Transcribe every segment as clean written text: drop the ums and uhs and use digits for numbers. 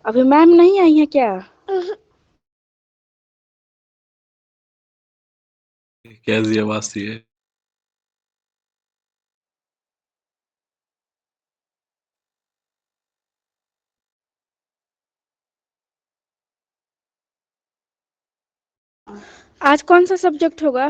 अभी मैम नहीं आई हैं क्या? कैसी आवाज थी ये? आज कौन सा सब्जेक्ट होगा?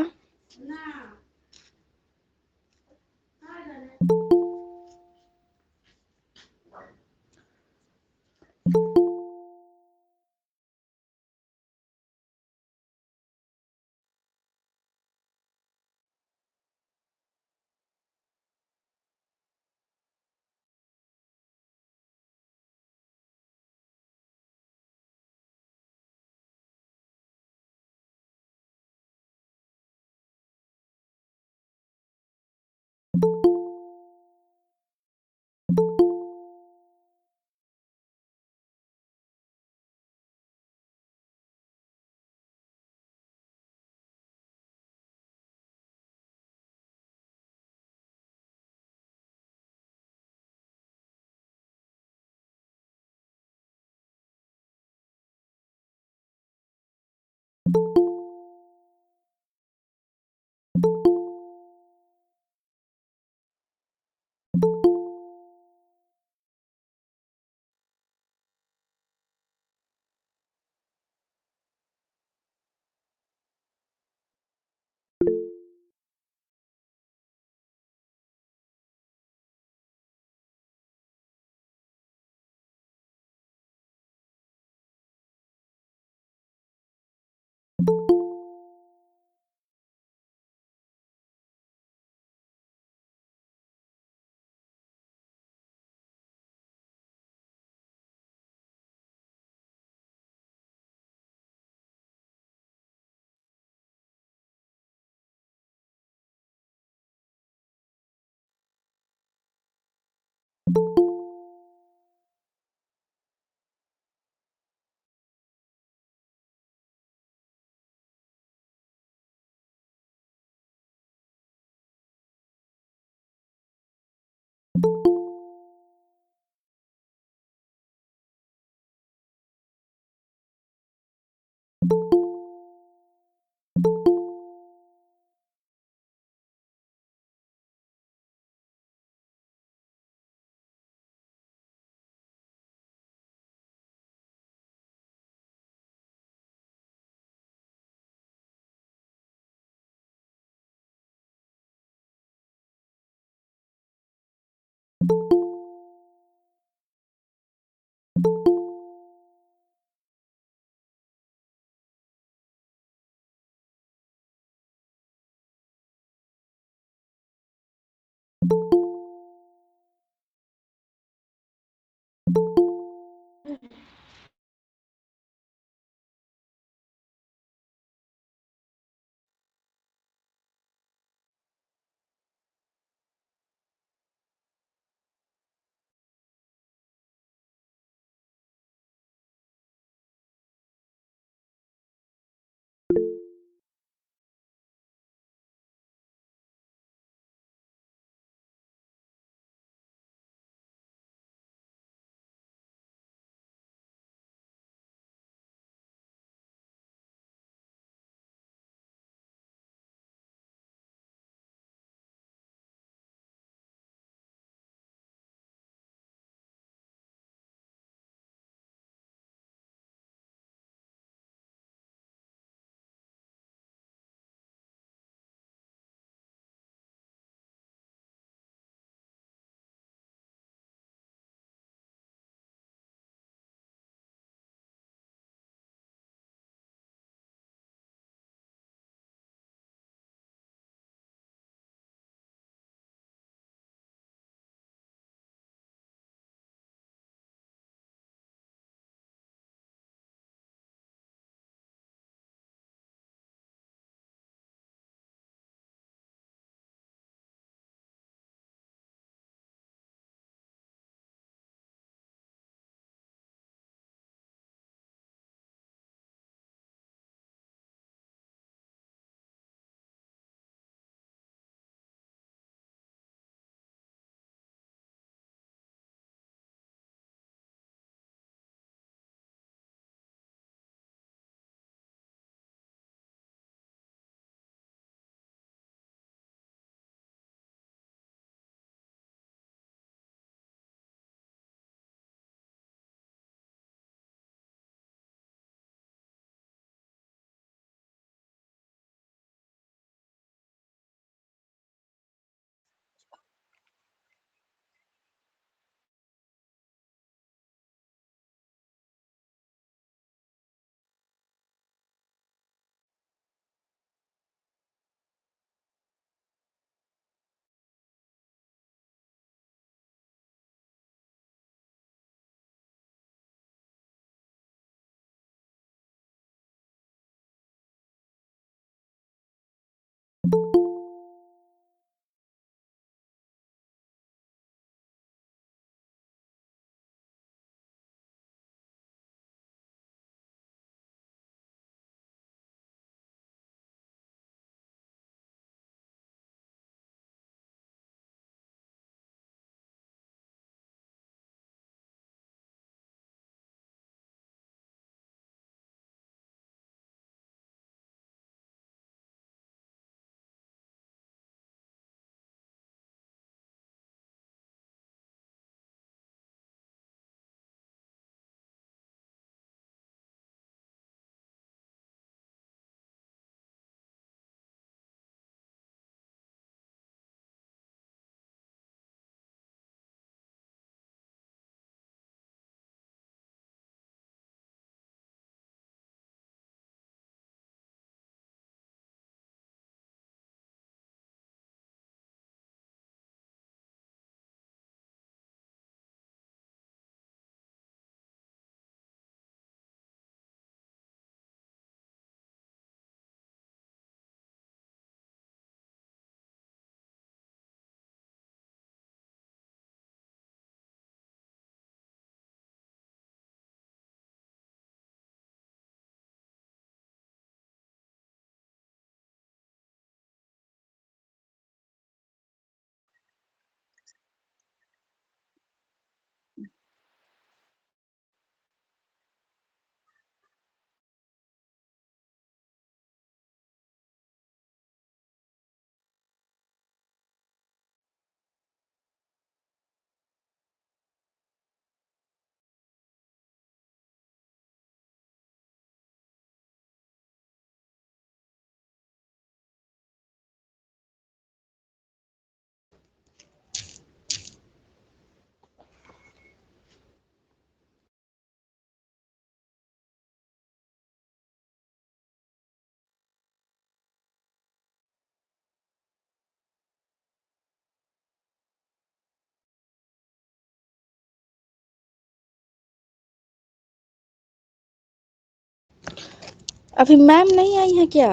अभी मैम नहीं आई है क्या?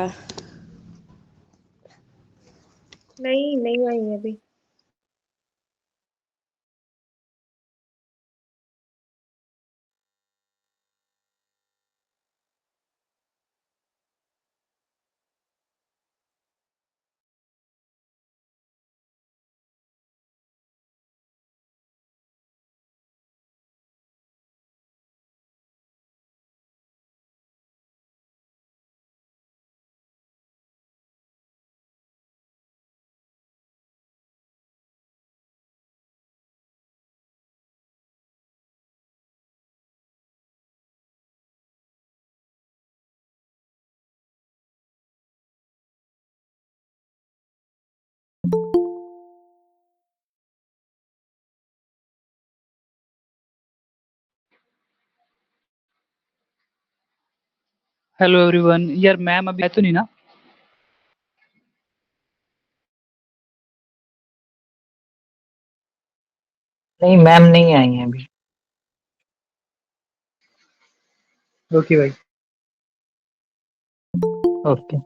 नहीं नहीं आई है अभी। Hello everyone. यार मैम अभी आए तो नहीं ना? नहीं, मैम नहीं आई हैं अभी। ओके भाई। Okay.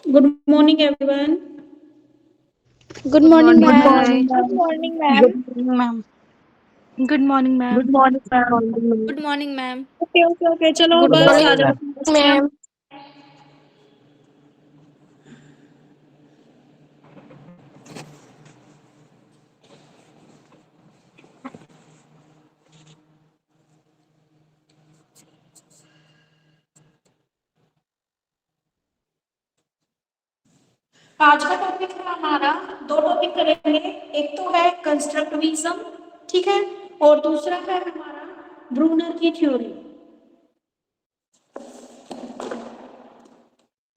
Good morning everyone. Good morning ma'am. Good morning ma'am. Ma'am. Good morning ma'am. Good morning ma'am. Good morning ma'am. Okay okay okay, चलो गुड बस आ मॉर्निंग जाओ मैम। क्लास में। मैम। आज का टॉपिक है हमारा, दो टॉपिक करेंगे। एक तो है कंस्ट्रक्टिविज्म, ठीक है, और दूसरा है हमारा ब्रूनर की थ्योरी।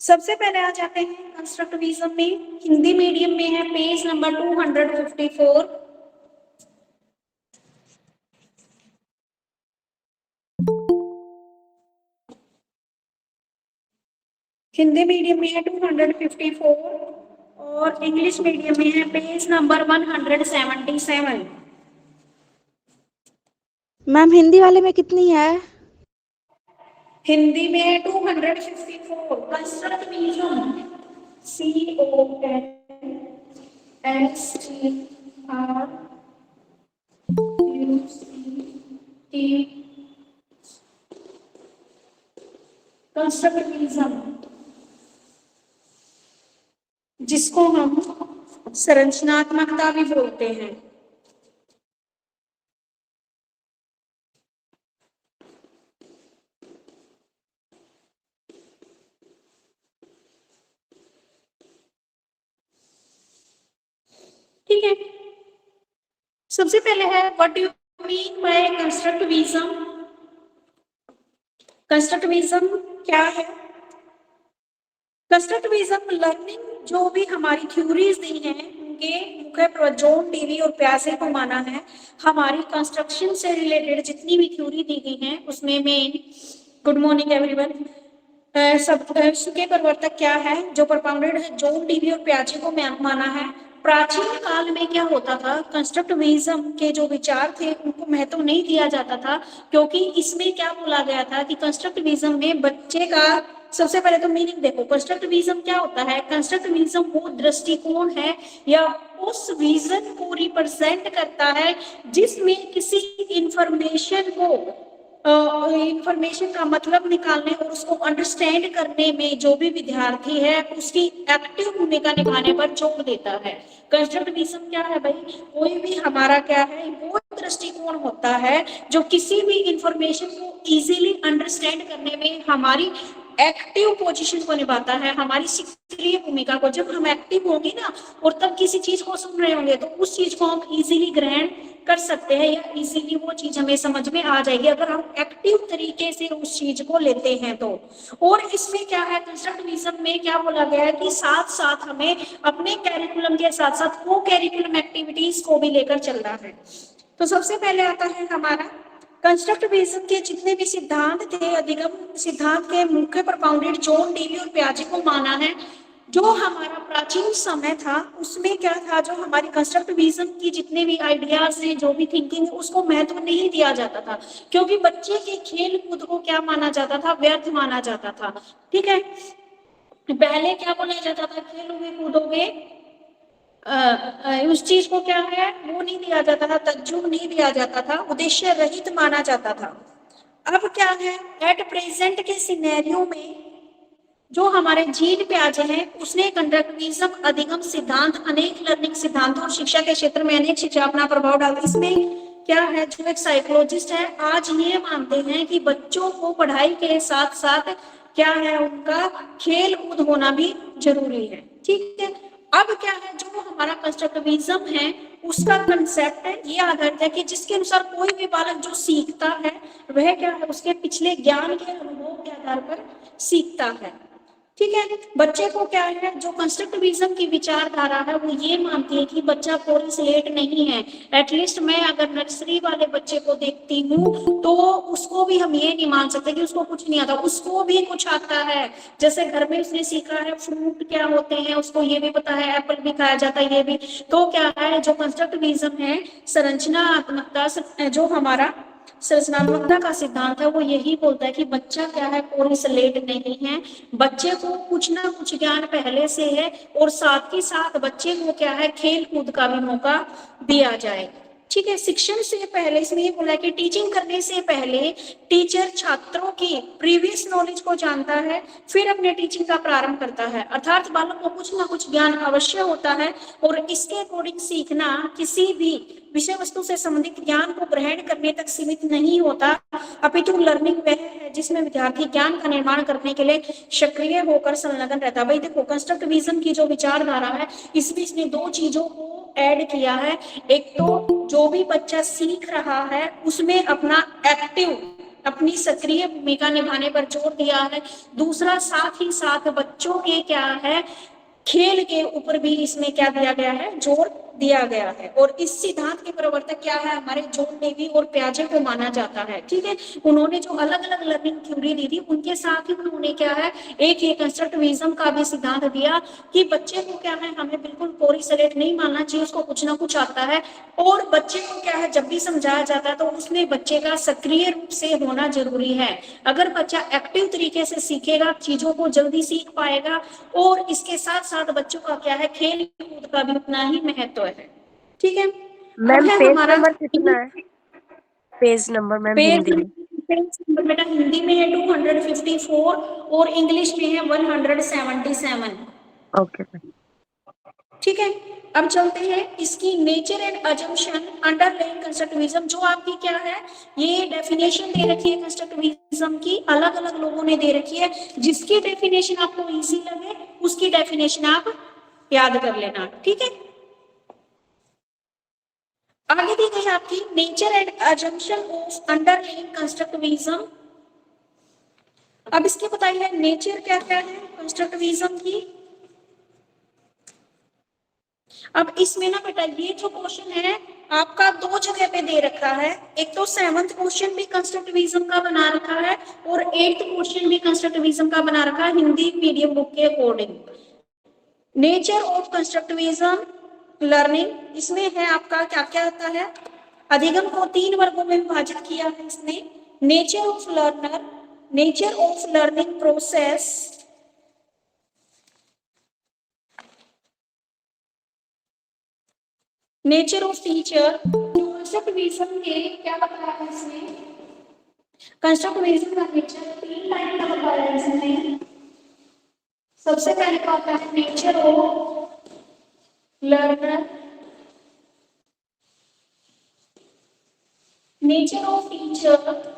सबसे पहले आ जाते हैं कंस्ट्रक्टिविज्म में। हिंदी मीडियम में है, पेज नंबर 254। हिंदी मीडियम में है 254 और इंग्लिश मीडियम में है पेज नंबर 177। मैम हिंदी वाले में कितनी है? हिंदी में है 254। कंस्ट्रक्टिविज्म, CONSTRUCT, कंस्ट्रक्टिविज्म, जिसको हम संरचनात्मकता भी बोलते हैं। ठीक है, सबसे पहले है what do you mean by constructivism. Constructivism क्या है? कंस्ट्रक्टिविज्म लर्निंग, जो भी हमारी थ्योरीज दी हैं उनके मुख्य जॉन डेवी और प्यासे को माना है। हमारी कंस्ट्रक्शन से रिलेटेड जितनी भी थ्योरी दी गई हैं उसमें मेन, गुड मॉर्निंग एवरीवन, सब के प्रवर्तक क्या है जो प्रपाउंडेड है जॉन डेवी और प्याजे को माना है। प्राचीन काल में क्या होता था, कंस्ट्रक्टिविज्म के जो विचार थे उनको महत्व नहीं दिया जाता था, क्योंकि इसमें क्या बोला गया था कि कंस्ट्रक्टिविज्म में बच्चे का, सबसे पहले तो मीनिंग देखो, कंस्ट्रक्टिविज्म क्या होता है। कंस्ट्रक्टिविज्म वो दृष्टिकोण है या उस विजन को रिप्रेजेंट करता है जिसमें किसी इंफॉर्मेशन को, इंफॉर्मेशन का मतलब निकालने और उसको अंडरस्टैंड करने में जो भी विद्यार्थी है उसकी एक्टिव भूमिका निभाने पर जोर देता है। कंस्ट्रक्टिविज्म क्या है भाई? कोई भी हमारा क्या है, वो दृष्टिकोण होता है जो किसी भी इंफॉर्मेशन को इजीली अंडरस्टैंड करने में हमारी एक्टिव पोजीशन को निभाता है, हमारी सक्रिय भूमिका को। जब हम एक्टिव होंगे ना और तब किसी चीज को सुन रहे होंगे तो उस चीज को हम इजीली ग्रहण कर सकते हैं या इजीली वो चीज हमें समझ में आ जाएगी अगर हम एक्टिव तरीके से उस चीज को लेते हैं तो। और इसमें क्या है, कंस्ट्रक्टिविज्म में क्या बोला गया है कि साथ साथ हमें अपने कैरिकुलम के साथ साथ को कैरिकुलम एक्टिविटीज को भी लेकर चलना है। तो सबसे पहले आता है हमारा कंस्ट्रक्टिविज्म के जितने भी सिद्धांत थे, अधिगम सिद्धांत के मुख्य प्रपाउंडेड जॉन डेवी और प्याजे को माना है। जो हमारा प्राचीन समय था उसमें क्या था, जो हमारी कंस्ट्रक्टिविज्म की जितने भी आइडियाज हैं, जो भी थिंकिंग है, उसको महत्व नहीं दिया जाता था, क्योंकि बच्चे के खेल कूद को क्या माना जाता था, व्यर्थ माना जाता था। ठीक है, पहले क्या बोला जाता था, खेलोगे कूदोगे, उस चीज को क्या है वो नहीं दिया जाता था, तर्जुम नहीं दिया जाता था, उद्देश्य रहित माना जाता था। अब क्या है, एट प्रेजेंट के सिनेरियो में जो हमारे जीन प्याजे हैं उसने कंस्ट्रक्टिविज्म, अधिगम सिद्धांत, अनेक लर्निंग सिद्धांत और शिक्षा के क्षेत्र में अनेक शिक्षा अपना प्रभाव डालती। इसमें क्या है, जो एक साइकोलॉजिस्ट है आज ये मानते हैं कि बच्चों को पढ़ाई के साथ साथ क्या है, उनका खेल कूद होना भी जरूरी है। ठीक है, अब क्या है, जो हमारा कंस्ट्रक्टिविज्म है उसका कंसेप्ट है, ये आधारित है कि जिसके अनुसार कोई भी बालक जो सीखता है वह क्या है, उसके पिछले ज्ञान के अनुभव के आधार पर सीखता है। ठीक है, बच्चे को क्या है, जो कंस्ट्रक्टिविज्म की विचारधारा है वो ये मानती है कि बच्चा कोई स्लेट नहीं है। एटलीस्ट मैं अगर नर्सरी वाले बच्चे को देखती हूँ तो उसको भी हम ये नहीं मान सकते कि उसको कुछ नहीं आता, उसको भी कुछ आता है। जैसे घर में उसने सीखा है फ्रूट क्या होते हैं, उसको ये भी पता है, एप्पल भी खाया जाता है, ये भी। तो क्या है, जो कंस्ट्रक्टिविज्म है, संरचनात्मकता, जो हमारा संरचनात्मकता का सिद्धांत है वो यही बोलता है कि बच्चा क्या है, कोई स्लेट नहीं है, बच्चे को कुछ ना कुछ ज्ञान पहले से है और साथ ही साथ बच्चे को क्या है, खेल कूद का भी मौका दिया जाए। ठीक है। शिक्षण से पहले इसमें ये बोला है कि टीचिंग करने से पहले टीचर छात्रों की प्रीवियस नॉलेज को जानता है, फिर अपने टीचिंग का प्रारंभ करता है। अर्थात बालक को कुछ ना कुछ ज्ञान अवश्य होता है और इसके अकॉर्डिंग सीखना किसी भी विषय वस्तु से संबंधित ज्ञान को ग्रहण करने तक सीमित नहीं होता, अपितु लर्निंग वह है जिसमें विद्यार्थी ज्ञान का निर्माण करने के लिए सक्रिय होकर संलग्न रहता है। भाई देखो, कंस्ट्रक्टिविज्म की जो विचारधारा है इसमें इसने दो चीजों को ऐड किया है। एक तो जो भी बच्चा सीख रहा है उसमें अपना एक्टिव, अपनी सक्रिय भूमिका निभाने पर जोर दिया है। दूसरा, साथ ही साथ बच्चों के क्या है, खेल के ऊपर भी इसमें क्या दिया गया है, जोर दिया गया है। और इस सिद्धांत के प्रवर्तक क्या है, हमारे जॉन डेवी और पियाजे को माना जाता है। ठीक है, उन्होंने जो अलग अलग लर्निंग थ्योरी दी थी उनके साथ ही उन्होंने क्या है, एक ये कंस्ट्रक्टिविज्म का भी सिद्धांत दिया कि बच्चे को क्या है, हमें बिल्कुल कोरी सलेट नहीं मानना चाहिए, उसको कुछ ना कुछ आता है। और बच्चे को क्या है, जब भी समझाया जाता है तो उसमें बच्चे का सक्रिय रूप से होना जरूरी है। अगर बच्चा एक्टिव तरीके से सीखेगा, चीजों को जल्दी सीख पाएगा। और इसके साथ साथ बच्चों का क्या है, खेल कूद का भी उतना ही महत्व है। ठीक है मैम, पेज हमारा नंबर कितना है? पेज नंबर मैम हिंदी में? पेज नंबर बेटा हिंदी में है 254 और इंग्लिश में है 177। Okay ma'am. ठीक है, अब चलते हैं इसकी nature and assumption underlying constructivism. जो आपकी क्या है, ये डेफिनेशन दे रखी है कंस्ट्रक्टिविज्म की, अलग अलग लोगों ने दे रखी है। जिसकी डेफिनेशन आपको इजी लगे उसकी डेफिनेशन आप याद कर लेना। ठीक है, आगे दी गई आपकी nature and assumption of underlying constructivism. अब इसके बताइए नेचर क्या क्या है कंस्ट्रक्टिविज्म की। अब इसमें ना बेटा ये जो क्वेश्चन है आपका दो जगह पे दे रखा है। एक तो 7th क्वेश्चन भी कंस्ट्रक्टिविज्म का बना रखा है और 8th क्वेश्चन भी कंस्ट्रक्टिविज्म का बना रखा है हिंदी मीडियम बुक के according. Nature of constructivism learning, इसमें है आपका क्या क्या होता है, अधिगम को 3 वर्गों में विभाजित किया है इसने। Nature of learner, nature of learning process, nature of teacher. Constructivism के क्या बताया है इसमें, कंस्ट्रक्टिविज्म का नेचर 3 टाइप का बताया है इसमें। सबसे पहले का होता है nature of learner, nature of teacher,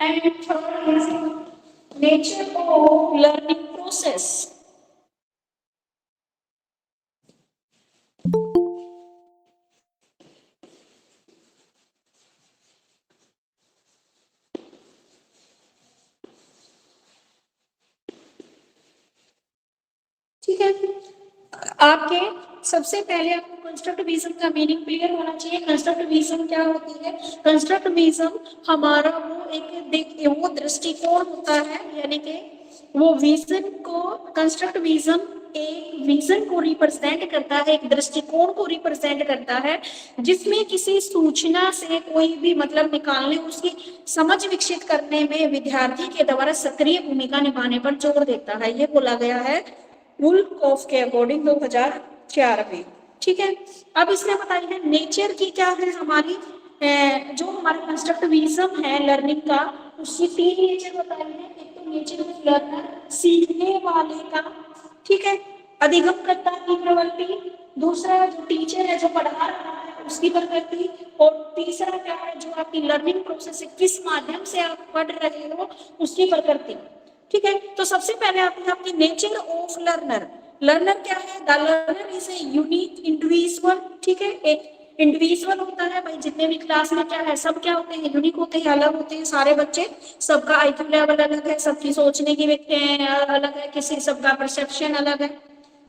and third is nature of learning process. ठीक है, आपके सबसे पहले आपको कंस्ट्रक्टिविज्म का मीनिंग क्लियर होना चाहिए। कंस्ट्रक्टिविज्म क्या होती है, कंस्ट्रक्टिविज्म हमारा वो दृष्टिकोण होता है, यानी कि वो विजन को, कंस्ट्रक्टिविज्म एक विजन को रिप्रेजेंट करता है, एक दृष्टिकोण को रिप्रेजेंट करता है जिसमें किसी सूचना से कोई भी मतलब निकालने, उसकी समझ विकसित करने में विद्यार्थी के द्वारा सक्रिय भूमिका निभाने पर जोर देता है। ये बोला गया है वुल्कोफ के अकॉर्डिंग 2004 में। ठीक है, अब इसने बताई है नेचर की क्या है हमारी, जो हमारा कंस्ट्रक्टिविज्म है लर्निंग का, उसकी 3 नेचर बताई है। एक तो नेचर ऑफ लर्नर, सीखने वाले का, ठीक है, अधिगमकर्ता की प्रवृत्ति। दूसरा जो टीचर है, जो पढ़ा रहा है, उसकी प्रवृत्ति। और तीसरा क्या है, जो आपकी लर्निंग प्रोसेस है, किस माध्यम से आप पढ़ रहे हो, उसकी प्रकृति। ठीक है, तो सबसे पहले आती है आपकी नेचर ऑफ लर्नर। लर्नर क्या है, the learner is a unique individual. ठीक है, एक इंडिविजुअल होता है भाई, जितने भी क्लास में क्या है, सब क्या होते हैं, यूनिक होते हैं, अलग होते हैं सारे बच्चे, सबका आईक्यू लेवल अलग है, सबकी सोचने की अलग है, किसी सबका परसेप्शन अलग है।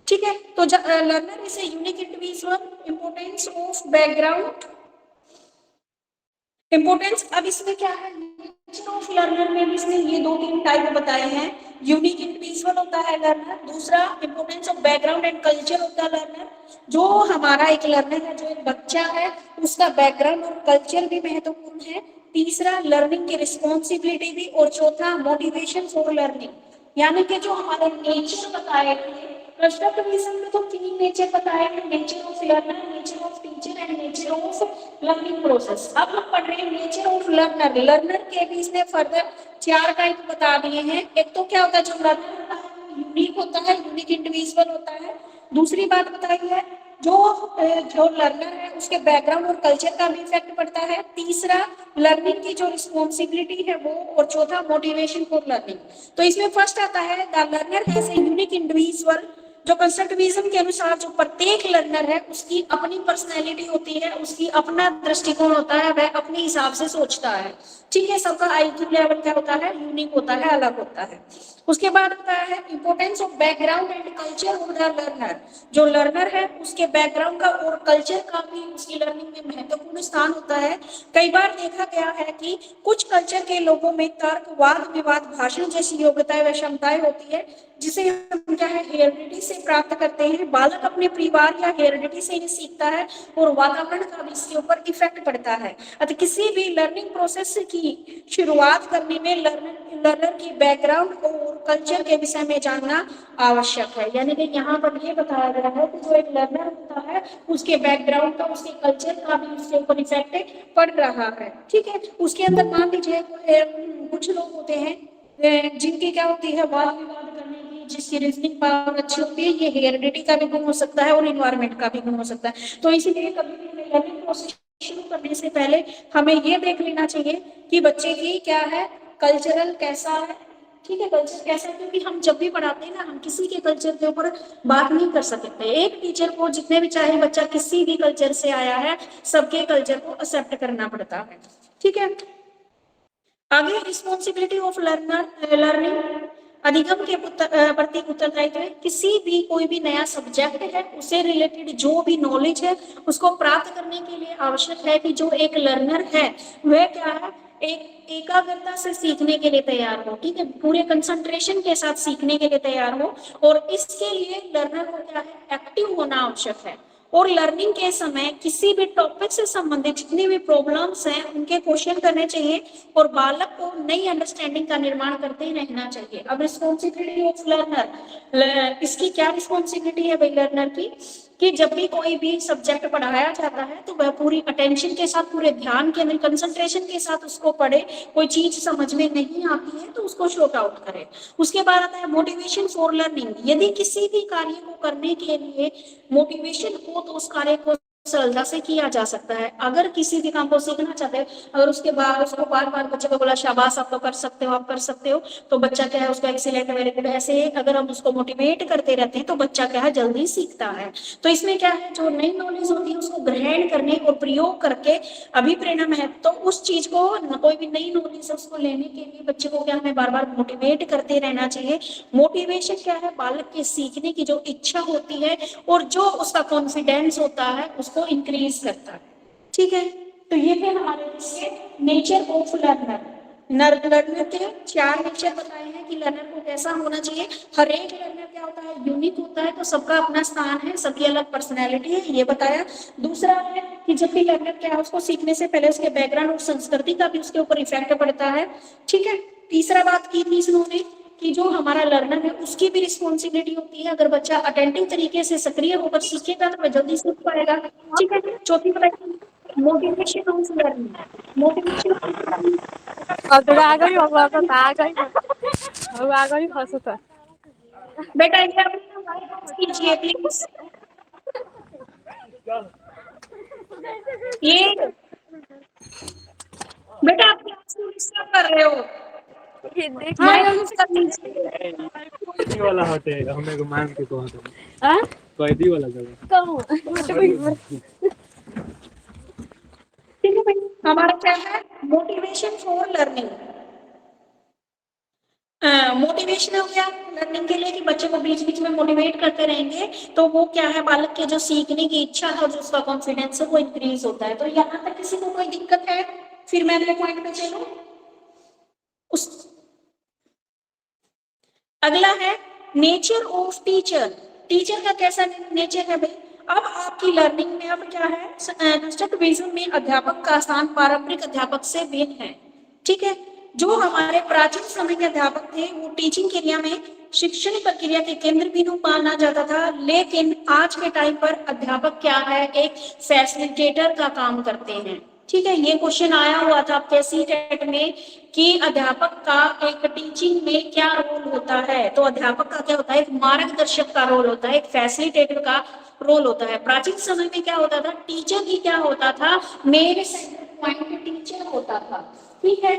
ठीक है, तो learner is a unique individual. Importance of background, importance, अब इसमें क्या है, नेचर ऑफ लर्नर में भी इसने ये 2-3 टाइप बताए हैं। यूनिक इंडिविजुअल होता है लर्नर, दूसरा importance of background and culture of the learner, जो हमारा एक लर्नर है, जो एक बच्चा है, उसका बैकग्राउंड और कल्चर भी महत्वपूर्ण है। तीसरा लर्निंग की रिस्पॉन्सिबिलिटी भी, और चौथा मोटिवेशन फॉर लर्निंग, यानी कि जो हमारे नेचर बताए थे कंस्ट्रक्टिविज्म में, तो 3 नेचर बताए थे, nature of learner, nature of teacher and nature of learning process. अब हम पढ़ रहे हैं नेचर ऑफ लर्नर। लर्नर के भी इसने फर्दर 4 टाइप बता दिए हैं। एक तो क्या होता है, जो लर्नर होता है यूनिक होता है, यूनिक इंडिविजुअल होता है। दूसरी बात बताई है जो लर्नर है उसके बैकग्राउंड और कल्चर का भी इफेक्ट पड़ता है। तीसरा लर्निंग की जो रिस्पॉन्सिबिलिटी है वो, और चौथा मोटिवेशन फॉर लर्निंग। तो इसमें फर्स्ट आता है the learner as a unique individual. जो कंस्ट्रक्टिविज्म के अनुसार जो प्रत्येक लर्नर है उसकी अपनी पर्सनैलिटी होती है, उसकी अपना दृष्टिकोण होता है, वह अपने हिसाब से सोचता है। ठीक है, सबका आईक्यू लेवल क्या होता है, यूनिक होता है, अलग होता है। उसके बाद आता है importance of background and culture of the learner. जो लर्नर है उसके बैकग्राउंड का और कल्चर का भी उसकी लर्निंग में महत्वपूर्ण स्थान होता है। कई बार देखा गया है कि कुछ कल्चर के लोगों में तर्क, वाद विवाद, भाषण जैसी योग्यताएं व क्षमताएं होती है जिसे हम क्या है हेरिडिटी से प्राप्त करते हैं। बालक अपने परिवार या हेरिडिटी से ही सीखता है और वातावरण का भी इसके ऊपर इफेक्ट पड़ता है। अतः किसी भी लर्निंग प्रोसेस की शुरुआत करने में लर्नर की बैकग्राउंड और कल्चर के विषय में जानना आवश्यक है। यानी कि यहाँ पर ये बताया गया है कि जो एक लर्नर होता है उसके बैकग्राउंड का, उसके कल्चर का भी उसके ऊपर इफेक्ट पड़ रहा है। ठीक है, उसके अंदर मान लीजिए कुछ लोग होते हैं जिनकी क्या होती है वाद विवाद करने की, जिसकी रीजनिंग पावर अच्छी होती है। ये हेरिडिटी का भी गुण हो सकता है और इन्वायरमेंट का भी गुण हो सकता है। तो इसीलिए कभी भी लर्निंग प्रोसेस शुरू करने से पहले हमें ये देख लेना चाहिए कि बच्चे की क्या है कल्चरल कैसा है। ठीक है, कल्चर कैसा है, क्योंकि हम जब भी पढ़ाते हैं ना हम किसी के कल्चर के ऊपर बात नहीं कर सकते। एक टीचर को जितने भी चाहे बच्चा किसी भी कल्चर से आया है सबके कल्चर को एक्सेप्ट करना पड़ता है। ठीक है, आगे रिस्पॉन्सिबिलिटी ऑफ लर्निंग। अधिगम के प्रति उत्तरदायित्व। किसी भी कोई भी नया सब्जेक्ट है उससे रिलेटेड जो भी नॉलेज है उसको प्राप्त करने के लिए आवश्यक है कि जो एक लर्नर है वह क्या है एक एकाग्रता से सीखने के लिए तैयार हो। ठीक है, पूरे कंसंट्रेशन के साथ सीखने के लिए तैयार हो, और इसके लिए लर्नर को क्या है एक्टिव होना आवश्यक है। और लर्निंग के समय किसी भी टॉपिक से संबंधित जितनी भी प्रॉब्लम्स हैं उनके क्वेश्चन करने चाहिए और बालक को नई अंडरस्टैंडिंग का निर्माण करते ही रहना चाहिए। अब रिस्पॉन्सिबिलिटी ऑफ लर्नर, इसकी क्या रिस्पॉन्सिबिलिटी है भाई लर्नर की, कि जब भी कोई भी सब्जेक्ट पढ़ाया जाता है तो वह पूरी अटेंशन के साथ, पूरे ध्यान के अंदर, कंसंट्रेशन के साथ उसको पढ़े। कोई चीज समझ में नहीं आती है तो उसको शॉर्ट आउट करे। उसके बाद आता है मोटिवेशन फॉर लर्निंग। यदि किसी भी कार्य को करने के लिए मोटिवेशन हो तो उस कार्य को सरलता से किया जा सकता है। अगर किसी भी काम को सीखना चाहते हैं, अगर उसके बाद उसको बार बार बच्चे को बोला शाबाश आप तो कर सकते हो, आप कर सकते हो, तो बच्चा क्या है उसको एक्सीलेंट, वेरी गुड, ऐसे अगर हम उसको मोटिवेट करते रहते हैं तो बच्चा क्या है जल्दी सीखता है। तो इसमें क्या है जो नई नॉलेज होती है उसको ग्रहण करने और प्रयोग करके अभिप्रेरणा है। तो उस चीज को कोई भी नई नॉलेज है उसको लेने के लिए बच्चे को क्या हमें बार बार मोटिवेट करते रहना चाहिए। मोटिवेशन क्या है बालक के सीखने की जो इच्छा होती है और जो उसका कॉन्फिडेंस होता है उसको इंक्रीज करता है। ठीक है, तो ये थे हमारे इसके नेचर ऑफ लर्नर। लर्नर के 4 नेचर बताए हैं कि लर्नर को कैसा होना चाहिए। हर एक लर्नर क्या होता है यूनिक होता है, तो सबका अपना स्थान है, सबकी अलग पर्सनैलिटी है, ये बताया। दूसरा है कि जब भी लर्नर क्या है उसको सीखने से पहले उसके बैकग्राउंड और संस्कृति का भी उसके ऊपर इफेक्ट पड़ता है। ठीक है, तीसरा बात की थी इन्होंने कि जो हमारा लर्नर है उसकी भी रिस्पॉन्सिबिलिटी होती है। अगर बच्चा अटेंटिव तरीके से सक्रिय होकर सीखेगा तो वह जल्दी सीख पाएगा। ठीक है, चौथी बताइए मोटिवेशन ऑफ लर्निंग। मोटिवेशन आ गई हंसता बेटा ये आप कीजिए प्लीज। ये बेटा आप क्लास को डिस्टर्ब कर रहे हो। कैदी वाला हटे हमें को मान के कहा था कैदी वाला जगह। ठीक है भाई, हमारा क्या है मोटिवेशन फॉर लर्निंग। मोटिवेशन हो गया लर्निंग के लिए कि बच्चे को बीच बीच में मोटिवेट करते रहेंगे तो वो क्या है बालक के जो सीखने की इच्छा है और जो उसका कॉन्फिडेंस है वो इंक्रीज होता है। तो यहाँ तक किसी को कोई दिक्कत है? फिर मैं अगले पॉइंट पे चलूं। अगला है नेचर ऑफ टीचर। टीचर का कैसा नेचर है भाई? अब आपकी लर्निंग में अब क्या है कंस्ट्रक्टिविज्म में अध्यापक का स्थान पारंपरिक अध्यापक से भिन्न है। ठीक है, जो हमारे प्राचीन समय के अध्यापक थे वो टीचिंग क्रिया में शिक्षण प्रक्रिया के केंद्र बिंदु माना जाता था, लेकिन आज के टाइम पर अध्यापक क्या है, एक फैसिलिटेटर का काम करते हैं। ठीक है, ये क्वेश्चन आया हुआ था आपके सीटेट में कि अध्यापक का एक टीचिंग में क्या रोल होता है। तो अध्यापक का क्या होता है, एक मार्गदर्शक का रोल होता है, एक फैसिलिटेटर का रोल होता है। प्राचीन समय में क्या होता था, टीचर ही क्या होता था, मेन सेंटर पॉइंट टीचर होता था। ठीक है,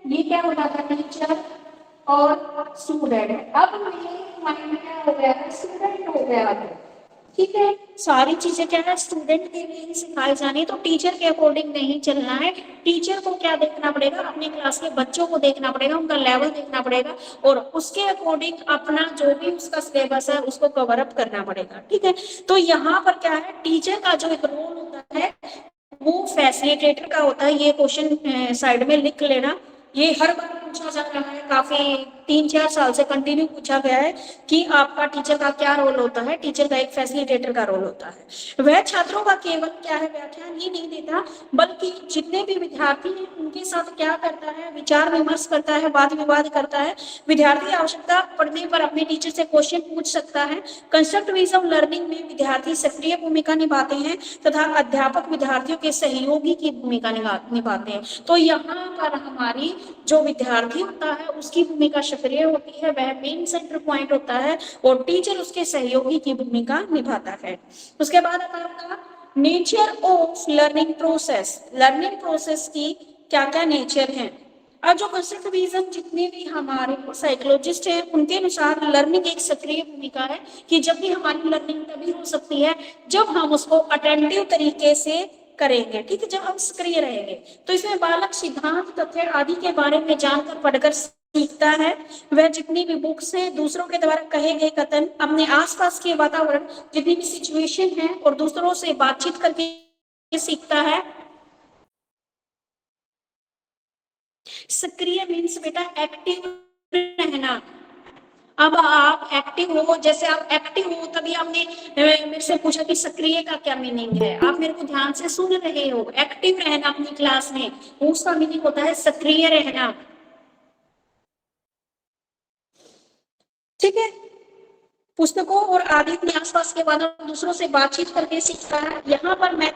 ये क्या होता था, टीचर और स्टूडेंट। अब मेरे माइंड क्या हो गया है, स्टूडेंट हो गया है। ठीक है, सारी चीजें क्या है, स्टूडेंट के लिए ही सिखाई जानी है, तो टीचर के अकॉर्डिंग नहीं चलना है। टीचर को क्या देखना पड़ेगा, अपने क्लास के बच्चों को देखना पड़ेगा, उनका लेवल देखना पड़ेगा और उसके अकॉर्डिंग अपना जो भी उसका सिलेबस है उसको कवर अप करना पड़ेगा। ठीक है, तो यहाँ पर क्या है, टीचर का जो एक रोल होता है वो फैसिलिटेटर का होता है। ये क्वेश्चन साइड में लिख लेना, ये हर बार पूछा जा रहा है, काफी 3-4 साल से कंटिन्यू पूछा गया है कि आपका टीचर का क्या रोल होता है। टीचर का एक फैसिलिटेटर का रोल होता है। वह छात्रों का केवल क्या है, व्याख्यान ही नहीं देता, बल्कि जितने भी विद्यार्थी हैं उनके साथ क्या करता है, विचार विमर्श करता है, वाद विवाद करता है। विद्यार्थी आवश्यकता पड़ने पर अपने टीचर से क्वेश्चन पूछ सकता है। कंस्ट्रक्टिविज्म लर्निंग में विद्यार्थी सक्रिय भूमिका निभाते हैं तथा अध्यापक विद्यार्थियों के सहयोगी की भूमिका निभाते हैं। तो यहाँ पर हमारी जो विद्यार्थी होता है उसकी भूमिका सक्रिय होती है, वह मेन सेंटर पॉइंट होता है और टीचर उसके सहयोगी की भूमिका निभाता है। उसके बाद आता है nature of learning process. Learning process की क्या क्या नेचर है। अब जो कंस्ट्रक्टिविज्म जितने भी हमारे साइकोलॉजिस्ट हैं उनके अनुसार लर्निंग एक सक्रिय भूमिका है कि जब भी हमारी लर्निंग तभी हो सकती है जब हम उसको अटेंटिव तरीके से करेंगे। ठीक है, जब हम सक्रिय रहेंगे। तो इसमें बालक सिद्धांत, तथ्य आदि के बारे में जानकर पढ़कर सीखता है। वह जितनी भी बुक्स हैं, दूसरों के द्वारा कहे गए कथन, अपने आसपास के वातावरण, जितनी भी सिचुएशन है और दूसरों से बातचीत करके सीखता है। सक्रिय मीन्स बेटा एक्टिव रहना। अब आप एक्टिव हो, जैसे आप एक्टिव हो तभी आपने मेरे से पूछा कि सक्रिय का क्या मीनिंग है। आप मेरे को ध्यान से सुन रहे हो। एक्टिव रहना अपनी क्लास में, उसका मीनिंग होता है सक्रिय रहना। ठीक है, पुस्तकों और आदि अपने आसपास के वातावरण, दूसरों से बातचीत करके सीखता है। यहाँ पर मैं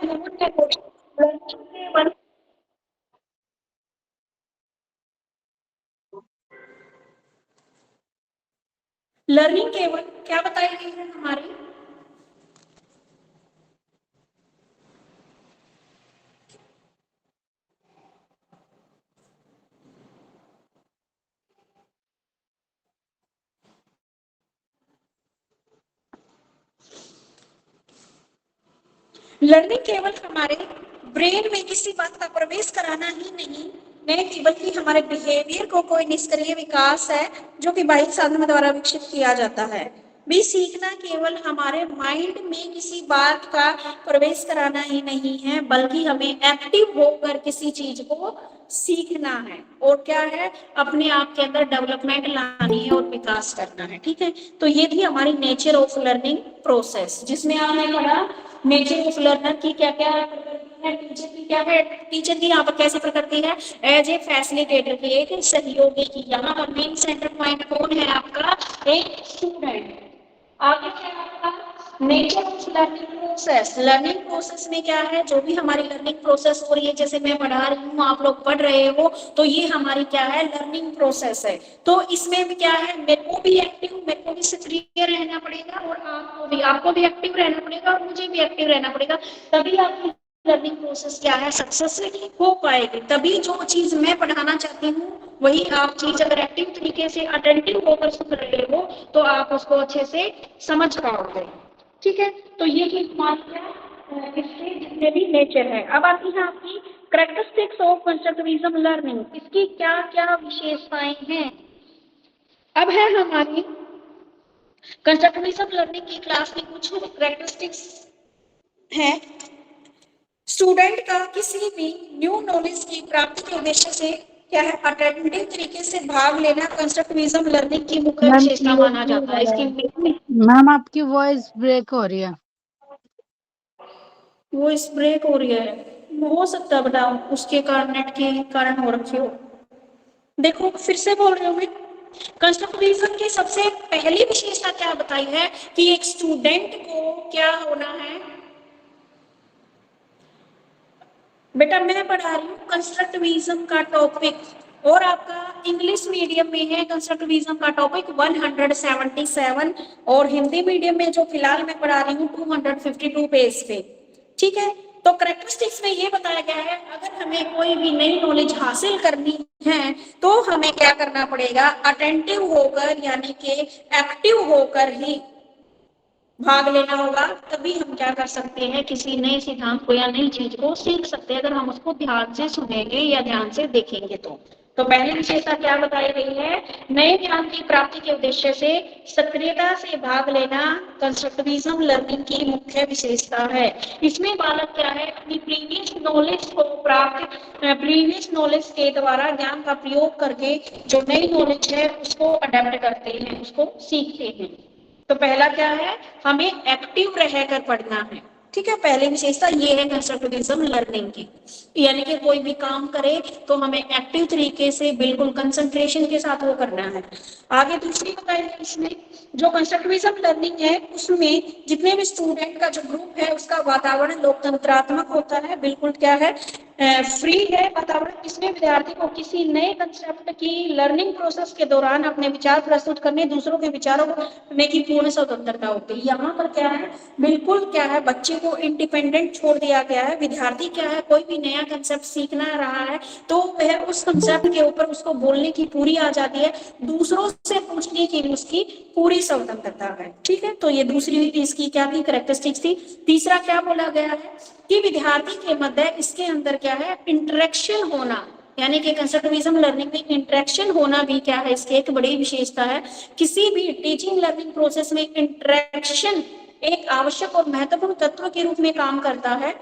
लर्निंग केवल क्या बताई गई है हमारी, लर्निंग केवल हमारे ब्रेन में किसी बात का प्रवेश कराना ही नहीं बल्कि हमारे बिहेवियर को कोई निष्क्रिय विकास है जो कि बाह्य साधन द्वारा विकसित किया जाता है। भी सीखना केवल हमारे माइंड में किसी बात का प्रवेश कराना ही नहीं है, बल्कि हमें एक्टिव होकर किसी चीज को सीखना है और क्या है, अपने आप के अंदर डेवलपमेंट लानी है और विकास करना है। ठीक है, तो ये थी हमारी नेचर ऑफ लर्निंग प्रोसेस, जिसमें आपने पढ़ा नेचर ऑफ लर्नर की क्या क्या है, टीचर की क्या है, टीचर की यहाँ पर कैसे प्रकृति है, एज ए फैसिलिटेटर की, एक सहयोगी की। यहाँ पर मेन सेंटर पॉइंट कौन है आपका, एक स्टूडेंट। आगे क्या आपका nature of learning process. Learning process में क्या है, जो भी हमारी लर्निंग प्रोसेस हो रही है, जैसे मैं पढ़ा रही हूँ, आप लोग पढ़ रहे हो, तो ये हमारी क्या है, लर्निंग प्रोसेस है। तो इसमें भी क्या है, मेरे को भी सक्रिय रहना पड़ेगा और आपको भी एक्टिव रहना पड़ेगा और मुझे भी एक्टिव रहना पड़ेगा, तभी आपकी लर्निंग प्रोसेस क्या है, सक्सेस हो पाएगी। तभी जो चीज मैं पढ़ाना चाहती हूँ वही आप चीज अगर एक्टिव तरीके से अटेंटिव होकर सुन रहे हो तो आप उसको अच्छे से समझ पाओगे। ठीक है, तो ये चीज इसके जितने भी नेचर है। अब आती है आपकी कैरेक्टरिस्टिक्स ऑफ कंस्ट्रक्टिविज्म लर्निंग। इसकी क्या क्या विशेषताएं हैं। अब है हमारी कंस्ट्रक्टिविज्म लर्निंग की क्लास की कुछ कैरेक्टरिस्टिक्स है। स्टूडेंट का किसी भी न्यू नॉलेज की प्राप्ति के उद्देश्य से क्या है, अटेंटिव तरीके से भाग लेना कंस्ट्रक्टिविज्म लर्निंग की मुख्य विशेषता माना जाता है। इसकी मैम आपकी वॉइस ब्रेक हो रही है। वॉइस ब्रेक हो रही है, हो सकता है बेटा उसके कारण, नेट के कारण हो रखी हो। देखो फिर से बोल रही हूँ मैं, कंस्ट्रक्टिविज्म की सबसे पहली विशेषता क्या बताई है कि एक स्टूडेंट को क्या होना है। बेटा मैं पढ़ा रही हूँ कंस्ट्रक्टिविज्म का टॉपिक, और आपका इंग्लिश मीडियम में है कंस्ट्रक्टिविज्म का टॉपिक 177, और हिंदी मीडियम में जो फिलहाल मैं पढ़ा रही हूँ 252 पेज पे। ठीक है, तो करेक्टरिस्टिक्स में ये बताया गया है अगर हमें कोई भी नई नॉलेज हासिल करनी है तो हमें क्या करना पड़ेगा, अटेंटिव होकर यानी कि एक्टिव होकर ही भाग लेना होगा, तभी हम क्या कर सकते हैं, किसी नए सिद्धांत को या नई चीज को सीख सकते हैं, अगर हम उसको ध्यान से सुनेंगे या ध्यान से देखेंगे तो पहली विशेषता क्या बताई गई है, नए ज्ञान की प्राप्ति के उद्देश्य से सक्रियता से भाग लेना कंस्ट्रक्टिविज्म लर्निंग की मुख्य विशेषता है। इसमें बालक क्या है, अपनी प्रीवियस नॉलेज के द्वारा ज्ञान का प्रयोग करके जो नई नॉलेज है उसको अडेप्ट करते हैं, उसको सीखते हैं। तो पहला क्या है, हमें एक्टिव रहकर पढ़ना है। ठीक है, पहली विशेषता ये है कंस्ट्रक्टिविज्म लर्निंग की, यानी कि कोई भी काम करे तो हमें एक्टिव तरीके से बिल्कुल कंसंट्रेशन के साथ वो करना है। आगे दूसरी बताई है इसमें, जो कंस्ट्रक्टिविज्म लर्निंग है उसमें जितने भी स्टूडेंट का जो ग्रुप है उसका वातावरण लोकतंत्रात्मक होता है, बिल्कुल क्या है, फ्री है वातावरण। इसमें विद्यार्थी को किसी नए कंसेप्ट की लर्निंग प्रोसेस के दौरान अपने विचार प्रस्तुत करने, दूसरों के विचारों को सुनने की पूर्ण स्वतंत्रता होती है। यहाँ पर क्या है, बिल्कुल क्या है, बच्चे को इंडिपेंडेंट छोड़ दिया गया है। विद्यार्थी क्या है, कोई भी नया कंसेप्ट सीखना रहा है तो वह उस कंसेप्ट के ऊपर उसको बोलने की पूरी आजादी है, दूसरों से पूछने की उसकी पूरी स्वतंत्रता है। ठीक है, तो ये दूसरी इसकी क्या थी, कैरेक्टरिस्टिक्स थी। तीसरा क्या बोला गया है कि विद्यार्थी के मध्य इसके अंदर क्या है, इंटरेक्शन होना, यानी कि कंस्ट्रक्टिविज्म लर्निंग में इंटरेक्शन होना भी क्या है, इसकी एक बड़ी विशेषता है। किसी भी टीचिंग लर्निंग प्रोसेस में इंटरेक्शन एक आवश्यक और महत्वपूर्ण तत्व के रूप में काम करता है।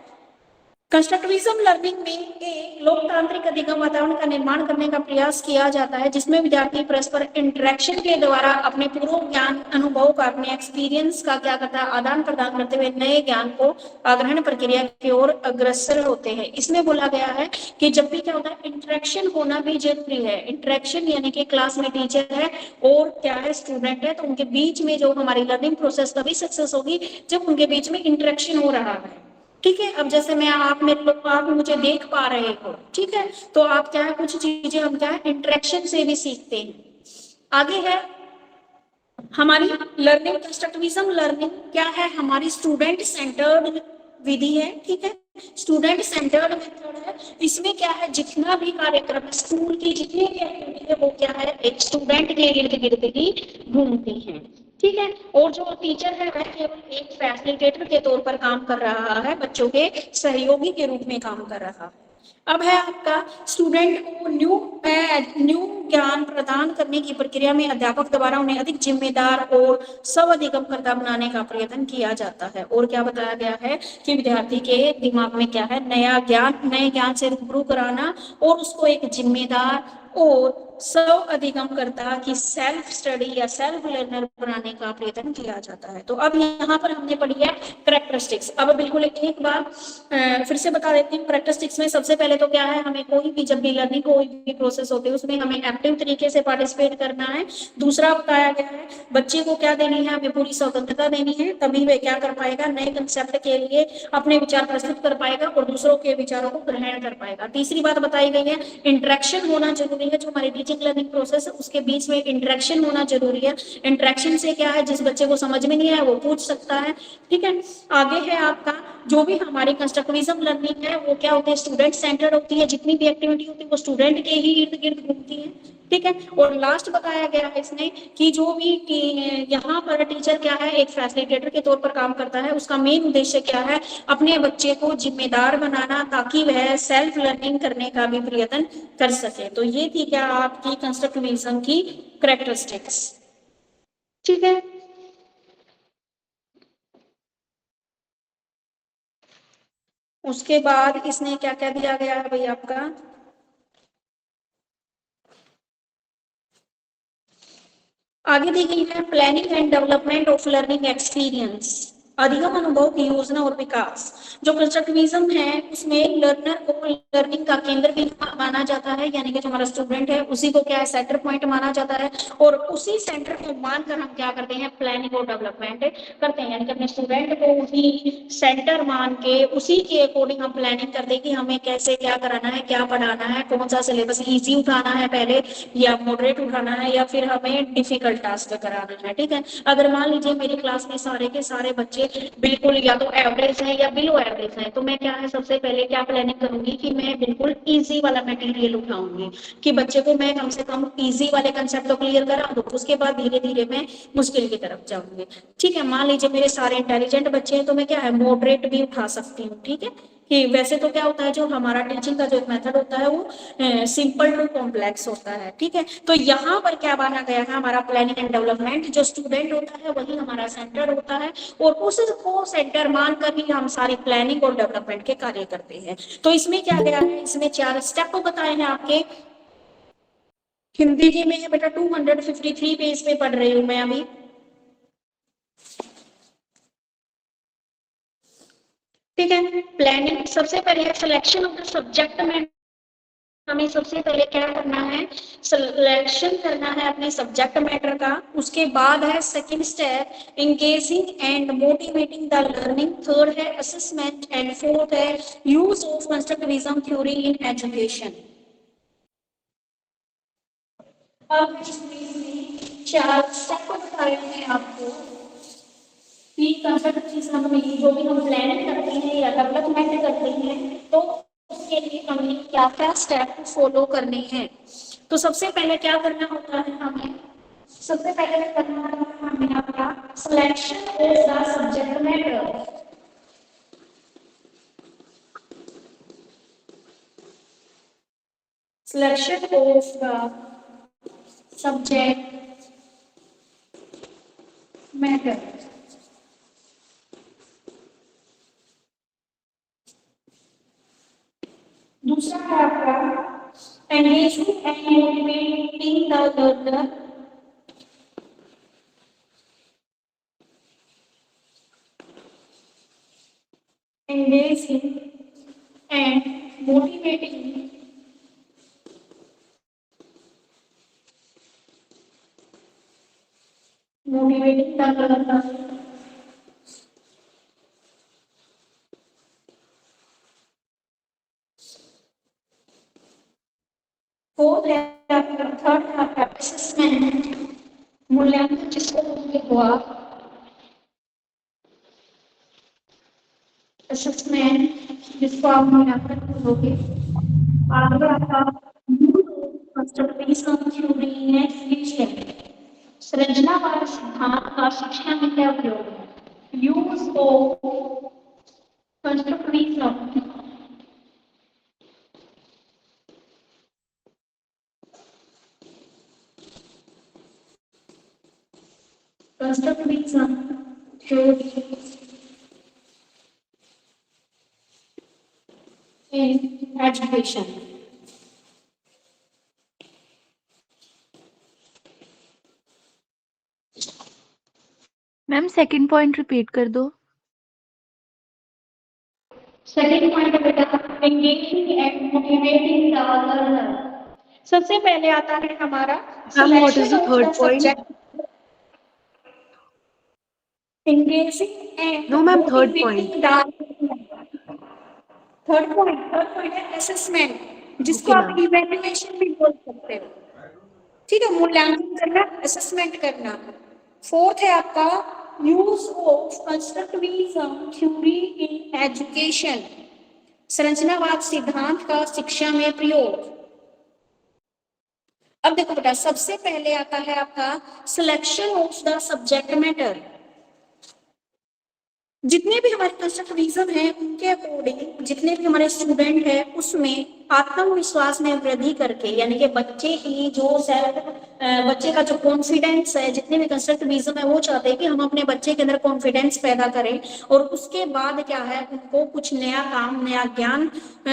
कंस्ट्रक्टिविज्म लर्निंग में एक लोकतांत्रिक अधिगम वातावरण का निर्माण करने का प्रयास किया जाता है जिसमें विद्यार्थी परस्पर इंटरेक्शन के द्वारा अपने पूर्व ज्ञान अनुभव का, अपने एक्सपीरियंस का क्या करता है, आदान प्रदान करते हुए नए ज्ञान को आग्रहण प्रक्रिया की ओर अग्रसर होते हैं। इसमें बोला गया है कि जब भी क्या होता है, इंटरेक्शन होना भी जरूरी है। इंटरेक्शन यानी कि क्लास में टीचर है और क्या है, स्टूडेंट है, तो उनके बीच में जो हमारी लर्निंग प्रोसेस तभी सक्सेस होगी जब उनके बीच में इंटरेक्शन हो रहा है। ठीक है, अब जैसे मैं आप मुझे देख पा रहे हो, ठीक है, तो आप क्या है, कुछ चीजें हम क्या है, इंटरेक्शन से भी सीखते हैं। आगे है हमारी लर्निंग, कंस्ट्रक्टिविज्म लर्निंग क्या है, हमारी स्टूडेंट सेंटर्ड विधि है। ठीक है, स्टूडेंट सेंटर्ड मेथड है। इसमें क्या है, जितना भी कार्यक्रम स्कूल की जितनी भी एक्टिविटी है वो क्या है, एक स्टूडेंट के इर्द गिर्द ही घूमती है। ठीक है, और जो टीचर है वह केवल एक फैसिलिटेटर के तौर पर काम कर रहा है, बच्चों के सहयोगी के रूप में काम कर रहा है। अब है आपका स्टूडेंट को न्यू ज्ञान प्रदान करने की प्रक्रिया में अध्यापक द्वारा उन्हें अधिक जिम्मेदार और स्व-अधिगमकर्ता बनाने का प्रयत्न किया जाता है। और क्या बताया गया है कि विद्यार्थी के दिमाग में क्या है, नए ज्ञान से रूबरू कराना और उसको एक जिम्मेदार और स्व-अधिगमकर्ता की सेल्फ स्टडी या सेल्फ लर्नर बनाने का प्रयत्न किया जाता है। तो अब यहाँ पर हमने पढ़ी है कैरेक्टरिस्टिक्स। अब बिल्कुल एक बार फिर से बता देती हूँ, कैरेक्टरिस्टिक्स में सबसे पहले तो क्या है, हमें कोई भी जब भी लर्निंग कोई भी प्रोसेस होती है उसमें हमें एक्टिव तरीके से पार्टिसिपेट करना है। दूसरा बताया गया है बच्चे को क्या देनी है, हमें पूरी स्वतंत्रता देनी है, तभी वह क्या कर पाएगा, नए कंसेप्ट के लिए अपने विचार प्रस्तुत कर पाएगा और दूसरों के विचारों को ग्रहण कर पाएगा। तीसरी बात बताई गई है इंटरेक्शन होना जरूरी है, जो हमारी टीचिंग लर्निंग प्रोसेस है उसके बीच में इंटरेक्शन होना जरूरी है। इंटरेक्शन से क्या है, जिस बच्चे को समझ में नहीं आया वो पूछ सकता है। ठीक है, आगे है आपका जो भी हमारी कंस्ट्रक्टिविज्म लर्निंग है वो क्या होती है, स्टूडेंट सेंटर्ड होती है। जितनी भी एक्टिविटी होती है वो स्टूडेंट के ही इर्द गिर्द घूमती है। ठीक है, और लास्ट बताया गया है इसमें कि जो भी यहाँ पर टीचर क्या है, एक फैसिलिटेटर के तौर पर काम करता है, उसका मेन उद्देश्य क्या है, अपने बच्चे को जिम्मेदार बनाना ताकि वह सेल्फ लर्निंग करने का भी प्रयत्न कर सके। तो ये थी क्या आपकी कंस्ट्रक्टिविज्म की कैरेक्टरिस्टिक्स। ठीक है, उसके बाद इसने क्या क्या दिया गया है भाई आपका, आगे दी गई है planning and development of learning experience, अधिगम अनुभव की योजना और विकास। जो कंस्ट्रक्टिविज्म है उसमें लर्नर को लर्निंग का केंद्र भी माना जाता है, यानी कि जो हमारा स्टूडेंट है उसी को क्या है, सेंटर पॉइंट माना जाता है। और उसी सेंटर को मानकर हम क्या करते हैं, प्लानिंग और डेवलपमेंट करते हैं, यानी कि अपने स्टूडेंट को ही सेंटर मान के उसी के अकॉर्डिंग हम प्लानिंग करते हैं कि हमें कैसे क्या कराना है, क्या पढ़ाना है, कौन सा सिलेबस ईजी उठाना है पहले या मॉडरेट उठाना है या फिर हमें डिफिकल्ट टास्क कराना है। ठीक है, अगर मान लीजिए मेरी क्लास में सारे के सारे बच्चे बिल्कुल या तो एवरेज है या बिलो एवरेज है, तो मैं क्या है, सबसे पहले क्या प्लानिंग करूंगी कि मैं बिल्कुल इजी वाला मटेरियल उठाऊंगी कि बच्चे को मैं कम से कम इजी वाले कंसेप्ट तो क्लियर करा दूं, उसके बाद धीरे धीरे मैं मुश्किल की तरफ जाऊंगी। ठीक है, मान लीजिए मेरे सारे इंटेलिजेंट बच्चे हैं तो मैं क्या है, मॉडरेट भी उठा सकती हूँ। ठीक है, कि वैसे तो क्या होता है, जो हमारा टीचिंग का जो एक मेथड होता है वो सिंपल टू कॉम्प्लेक्स होता है। ठीक है, तो यहाँ पर क्या माना गया है, हमारा प्लानिंग एंड डेवलपमेंट, जो स्टूडेंट होता है वही हमारा सेंटर होता है और उसको सेंटर मानकर ही हम सारी प्लानिंग और डेवलपमेंट के कार्य करते हैं। तो इसमें क्या गया है, इसमें 4 स्टेप बताए हैं आपके। हिंदी के में है बेटा 253 पेज पे पढ़ रही हूँ मैं अभी। ठीक है, प्लानिंग सबसे पहले सिलेक्शन ऑफ द सब्जेक्ट में हमें सबसे पहले क्या करना है, सिलेक्शन करना है अपने सब्जेक्ट मैटर का। उसके बाद है second step engaging and motivating the learning, third है असेसमेंट एंड फोर्थ है use of constructivism theory in education. अब इसमें 4 स्टेप बताए हैं आपको कि कंस्ट्रक्टिविज्म में जो भी हम प्लानिंग करते हैं या डेवलपमेंट करते हैं तो उसके लिए हमें क्या क्या स्टेप फॉलो करने हैं। तो सबसे पहले क्या करना होता है, हमें सबसे पहले करना होता है हमें अपना selection of the subject matter. Selection of the subject matter. दूसरा है आपका engaging and motivating the learner. Engaging and motivating the learner. Fourth है आपका, थर्ड है आपका असेसमेंट, मूल्यांकन जिसको बोलते हो आप, असेसमेंट जिसको आप मूल्यांकन करोगे। आगे आपका कंस्ट्रक्टिविज्म थ्योरी इन एजुकेशन, संरचनावाद सिद्धांत का शिक्षा में क्या उपयोग है, use of constructivism theory in education। Ma'am second point repeat कर दो। सेकंड पॉइंट बेटा engaging and motivating the learner. सबसे पहले आता है हमारा Ma'am, what is the third point? Engaging and No, ma'am, third point. Third point है assessment, जिसको Okay, आप ma'am. इवैल्यूएशन भी बोल सकते हो। ठीक है, मूल्यांकन करना, असेसमेंट करना। फोर्थ है आपका use of constructivism theory in education, संरचनावाद सिद्धांत का शिक्षा में प्रयोग। अब देखो बेटा, सबसे पहले आता है आपका selection of the subject matter. जितने भी हमारे कंस्ट्रक्टिविज्म है उनके अकॉर्डिंग जितने भी हमारे स्टूडेंट है उसमें आत्मविश्वास में वृद्धि करके, यानी कि बच्चे की जो बच्चे का जो कॉन्फिडेंस है, जितने भी कंस्ट्रक्टिविज्म है वो चाहते हैं कि हम अपने बच्चे के अंदर कॉन्फिडेंस पैदा करें और उसके बाद क्या है, उनको कुछ नया काम, नया ज्ञान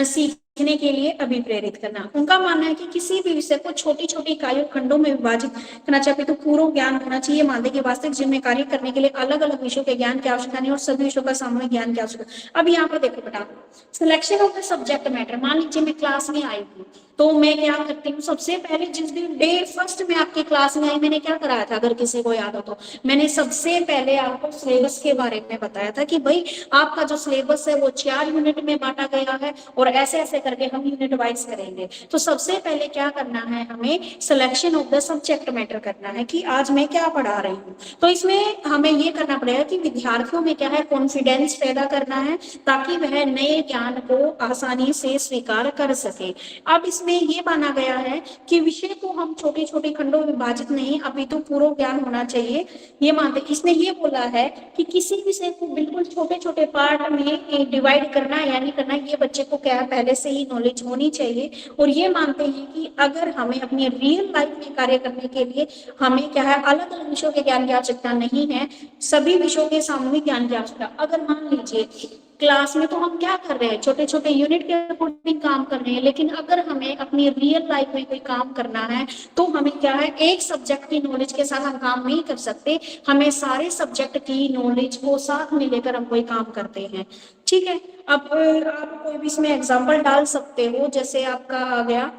सीख सीखने के लिए अभिप्रेरित करना। उनका मानना है कि किसी भी विषय को छोटी छोटी इकाइयों खंडों में विभाजित करना चाहिए तो पूर्व ज्ञान होना चाहिए। मानते कि वास्तविक जीवन में कार्य करने के लिए अलग अलग विषयों के ज्ञान की आवश्यकता नहीं और सभी विषयों का सामूहिक ज्ञान की आवश्यकता। अब यहाँ पर देखो बेटा, selection of the subject matter. मान लीजिए मैं क्लास में आई हूँ तो मैं क्या करती हूँ, सबसे पहले जिस दिन डे फर्स्ट में आपके क्लास में आई मैंने क्या कराया था, अगर किसी को याद हो तो मैंने सबसे पहले आपको सिलेबस के बारे में बताया था कि भाई आपका जो सिलेबस है वो 4 यूनिट में बांटा गया है और ऐसे ऐसे करके हम यूनिट वाइज करेंगे। तो सबसे पहले क्या करना है, हमें selection of the subject matter करना है कि आज मैं क्या पढ़ा रही हूँ। तो इसमें हमें ये करना पड़ेगा कि विद्यार्थियों में क्या है, कॉन्फिडेंस पैदा करना है ताकि वह नए ज्ञान को आसानी से स्वीकार कर सके। अब इसमें ये माना गया है कि विषय को हम छोटे छोटे खंडों में विभाजित नहीं अपितु पूर्व ज्ञान होना चाहिए, ये मानते। इसने ये बोला है कि किसी विषय को बिल्कुल छोटे छोटे पार्ट में डिवाइड करना यानी करना, ये बच्चे को क्या है पहले से ही नॉलेज होनी चाहिए। और ये मानते हैं कि अगर हमें अपनी रियल लाइफ में कार्य करने के लिए हमें क्या है अलग अलग विषयों के ज्ञान की आवश्यकता नहीं है, सभी विषयों के सामूहिक ज्ञान की आवश्यकता। अगर मान लीजिए क्लास में तो हम क्या कर रहे हैं, छोटे छोटे यूनिट के अकॉर्डिंग काम कर रहे हैं, लेकिन अगर हमें अपनी रियल लाइफ में कोई काम करना है तो हमें क्या है एक सब्जेक्ट की नॉलेज के साथ हम काम नहीं कर सकते, हमें सारे सब्जेक्ट की नॉलेज को साथ में लेकर हम कोई काम करते हैं। ठीक है, अब आप कोई भी इसमें एग्जाम्पल डाल सकते हो, जैसे आपका आ गया,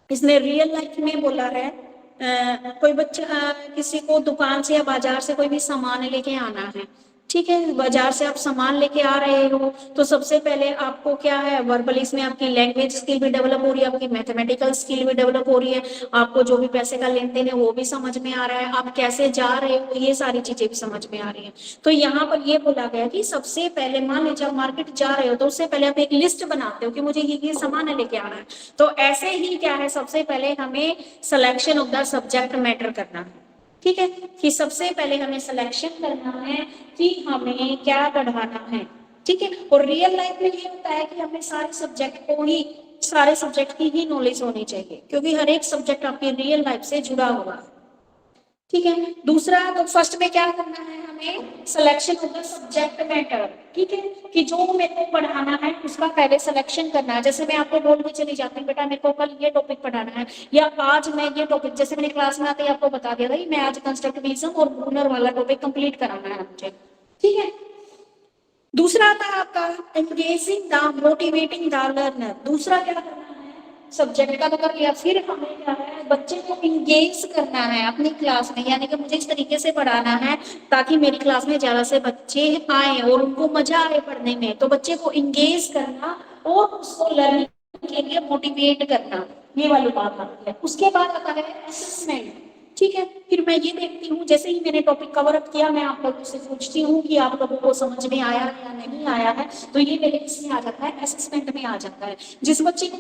इसने रियल लाइफ में बोला है कोई बच्चा किसी को दुकान से या बाजार से कोई भी सामान लेके आना है। ठीक है, बाजार से आप सामान लेके आ रहे हो तो सबसे पहले आपको क्या है वर्बल, इसमें आपकी लैंग्वेज स्किल भी डेवलप हो रही है, आपकी मैथमेटिकल स्किल भी डेवलप हो रही है, आपको जो भी पैसे का लेन देन है वो भी समझ में आ रहा है, आप कैसे जा रहे हो ये सारी चीजें भी समझ में आ रही है। तो यहाँ पर ये बोला गया कि सबसे पहले मान लीजिए आप मार्केट जा रहे हो तो उससे पहले आप एक लिस्ट बनाते हो कि मुझे ये सामान लेके आना है। तो ऐसे ही क्या है, सबसे पहले हमें selection of the subject matter करना है। ठीक है, कि सबसे पहले हमें सिलेक्शन करना है कि हमें क्या पढ़ाना है। ठीक है, और रियल लाइफ में ये होता है कि हमें सारे सब्जेक्ट की ही नॉलेज होनी चाहिए क्योंकि हर एक सब्जेक्ट आपकी रियल लाइफ से जुड़ा हुआ है। ठीक है, दूसरा तो फर्स्ट में क्या करना है, हमें selection of the subject matter. ठीक है, कि जो मेरे को पढ़ाना है उसका पहले सिलेक्शन करना है। जैसे मैं आपको बोल के चली जाती हूँ बेटा मेरे को कल ये टॉपिक पढ़ाना है या आज मैं ये टॉपिक, जैसे मैंने क्लास में आते ही आपको बता दिया भाई मैं आज कंस्ट्रक्टिविज्म और ब्रूनर वाला टॉपिक कंप्लीट कराना है मुझे। ठीक है, दूसरा आता है आपका engaging the motivating the learner. दूसरा क्या करना है, सब्जेक्ट का तो कर लिया, फिर हमें क्या है बच्चे को इंगेज करना है अपनी क्लास में, यानी कि मुझे इस तरीके से पढ़ाना है ताकि मेरी क्लास में ज्यादा से बच्चे आए और उनको मजा आए पढ़ने में। तो बच्चे को इंगेज करना और उसको लर्निंग के लिए मोटिवेट करना, ये वाली बात आती है। उसके बाद आता है असेसमेंट। ठीक है, फिर मैं ये देखती हूँ जैसे ही मैंने टॉपिक कवर अप किया मैं आप लोगों से पूछती हूँ कि आप लोगों को समझ में आया है या नहीं आया है, तो ये मेरे इसमें आ जाता है असेसमेंट में आ जाता है। जिस बच्चे को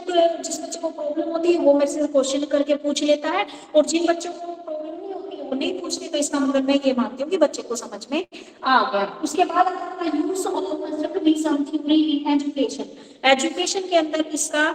प्रॉब्लम होती है वो मेरे से क्वेश्चन करके पूछ लेता है और जिन बच्चों को प्रॉब्लम नहीं होती है वो नहीं पूछते, तो इसका मतलब मैं ये मानती हूँ कि बच्चे को समझ में आ गया। उसके बाद use of constructivism theory in education. Education के अंदर इसका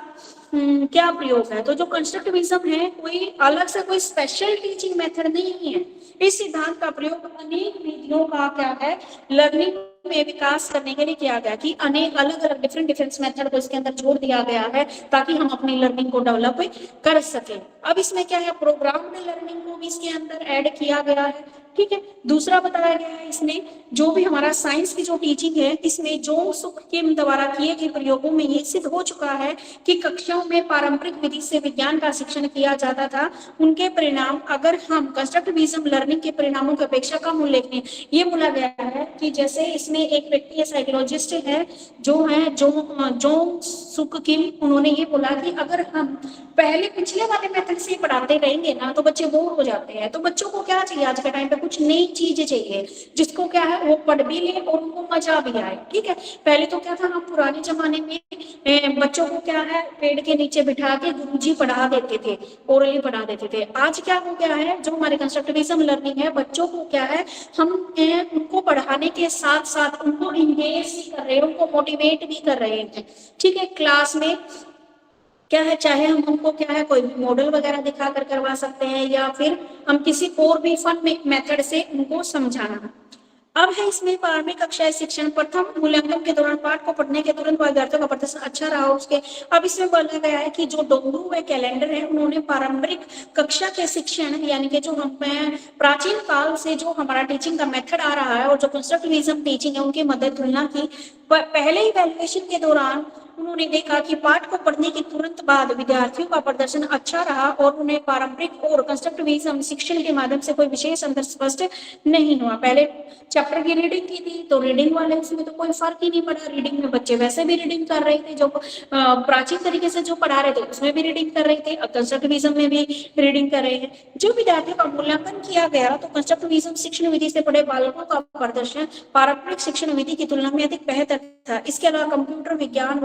क्या प्रयोग है, तो जो कंस्ट्रक्टिविज्म है कोई अलग से कोई स्पेशल टीचिंग मेथड नहीं है। इस सिद्धांत का प्रयोग अनेक विधियों का क्या है लर्निंग में विकास करने के लिए किया गया कि अनेक अलग अलग डिफरेंट मेथड को इसके अंदर जोड़ दिया गया है ताकि हम अपनी लर्निंग को डेवलप कर सके। अब इसमें क्या है प्रोग्राम्ड लर्निंग को भी इसके अंदर ऐड किया गया है। ठीक है, दूसरा बताया गया है इसने जो भी हमारा साइंस की जो टीचिंग है इसमें जो सुख के द्वारा किए गए प्रयोगों में ये सिद्ध हो चुका है कि कक्षाओं में पारंपरिक विधि से विज्ञान का शिक्षण किया जाता था, उनके परिणाम अगर हम कंस्ट्रक्टिविज्म लर्निंग के परिणामों की अपेक्षा कम उल्लेखनीय। ये बोला गया है कि जैसे इसमें एक व्यक्ति साइकोलॉजिस्ट है जो सुख किम, उन्होंने ये बोला कि अगर हम पहले पिछले वाले मेथड से पढ़ाते रहेंगे ना तो बच्चे बोर हो जाते हैं। तो बच्चों को क्या चाहिए आज के टाइम पे, कुछ नई चीजें चाहिए जिसको क्या है वो पढ़ भी ले और उनको मजा भी आए। ठीक है, पहले तो क्या था हम पुराने जमाने में बच्चों को क्या है पेड़ के नीचे बिठा के गुरुजी पढ़ा देते थे, ओरली पढ़ा देते थे। आज क्या हो गया है, जो हमारे कंस्ट्रक्टिविज्म लर्निंग है बच्चों को क्या है हम उनको पढ़ाने के साथ साथ उनको इंगेज भी कर रहे हैं, उनको मोटिवेट भी कर रहे हैं। ठीक है, क्लास में क्या है चाहे हम उनको क्या है कोई भी मॉडल वगैरह दिखा कर करवा सकते हैं या फिर हम किसी और भी फन मेथड से उनको समझाना। अब है इसमें 12वीं कक्षा शिक्षण प्रथम मूल्यांकन के दौरान पाठ को पढ़ने के तुरंत बाद विद्यार्थियों का प्रदर्शन अच्छा रहा उसके। अब इसमें बोला गया है कि जो डोंगरू व कैलेंडर है उन्होंने पारंपरिक कक्षा के शिक्षण यानी कि जो हम प्राचीन काल से जो हमारा टीचिंग का मेथड आ रहा है और जो कंस्ट्रक्टिविज्म टीचिंग है उनकी मदद तुलना की। पहले इवैल्यूएशन के दौरान उन्होंने देखा कि पाठ को पढ़ने के तुरंत बाद विद्यार्थियों का प्रदर्शन अच्छा रहा और उन्हें पारंपरिक और कंस्ट्रक्टिविज्म शिक्षण के माध्यम से कोई विशेष अंतर स्पष्ट नहीं हुआ। पहले चैप्टर की रीडिंग की थी तो रीडिंग वाले उसमें तो कोई फर्क ही नहीं पड़ा, रीडिंग में बच्चे वैसे भी रीडिंग कर रहे थे, जो प्राचीन तरीके से जो पढ़ा रहे थे उसमें भी रीडिंग कर रहे थे, कंस्ट्रक्टिविज्म में भी रीडिंग कर रहे हैं। जो विद्यार्थियों का मूल्यांकन किया गया तो कंस्ट्रक्टिविज्म शिक्षण विधि से पढ़े बालकों का प्रदर्शन पारंपरिक शिक्षण विधि की तुलना में अधिक बेहतर था। इसके अलावा कंप्यूटर विज्ञान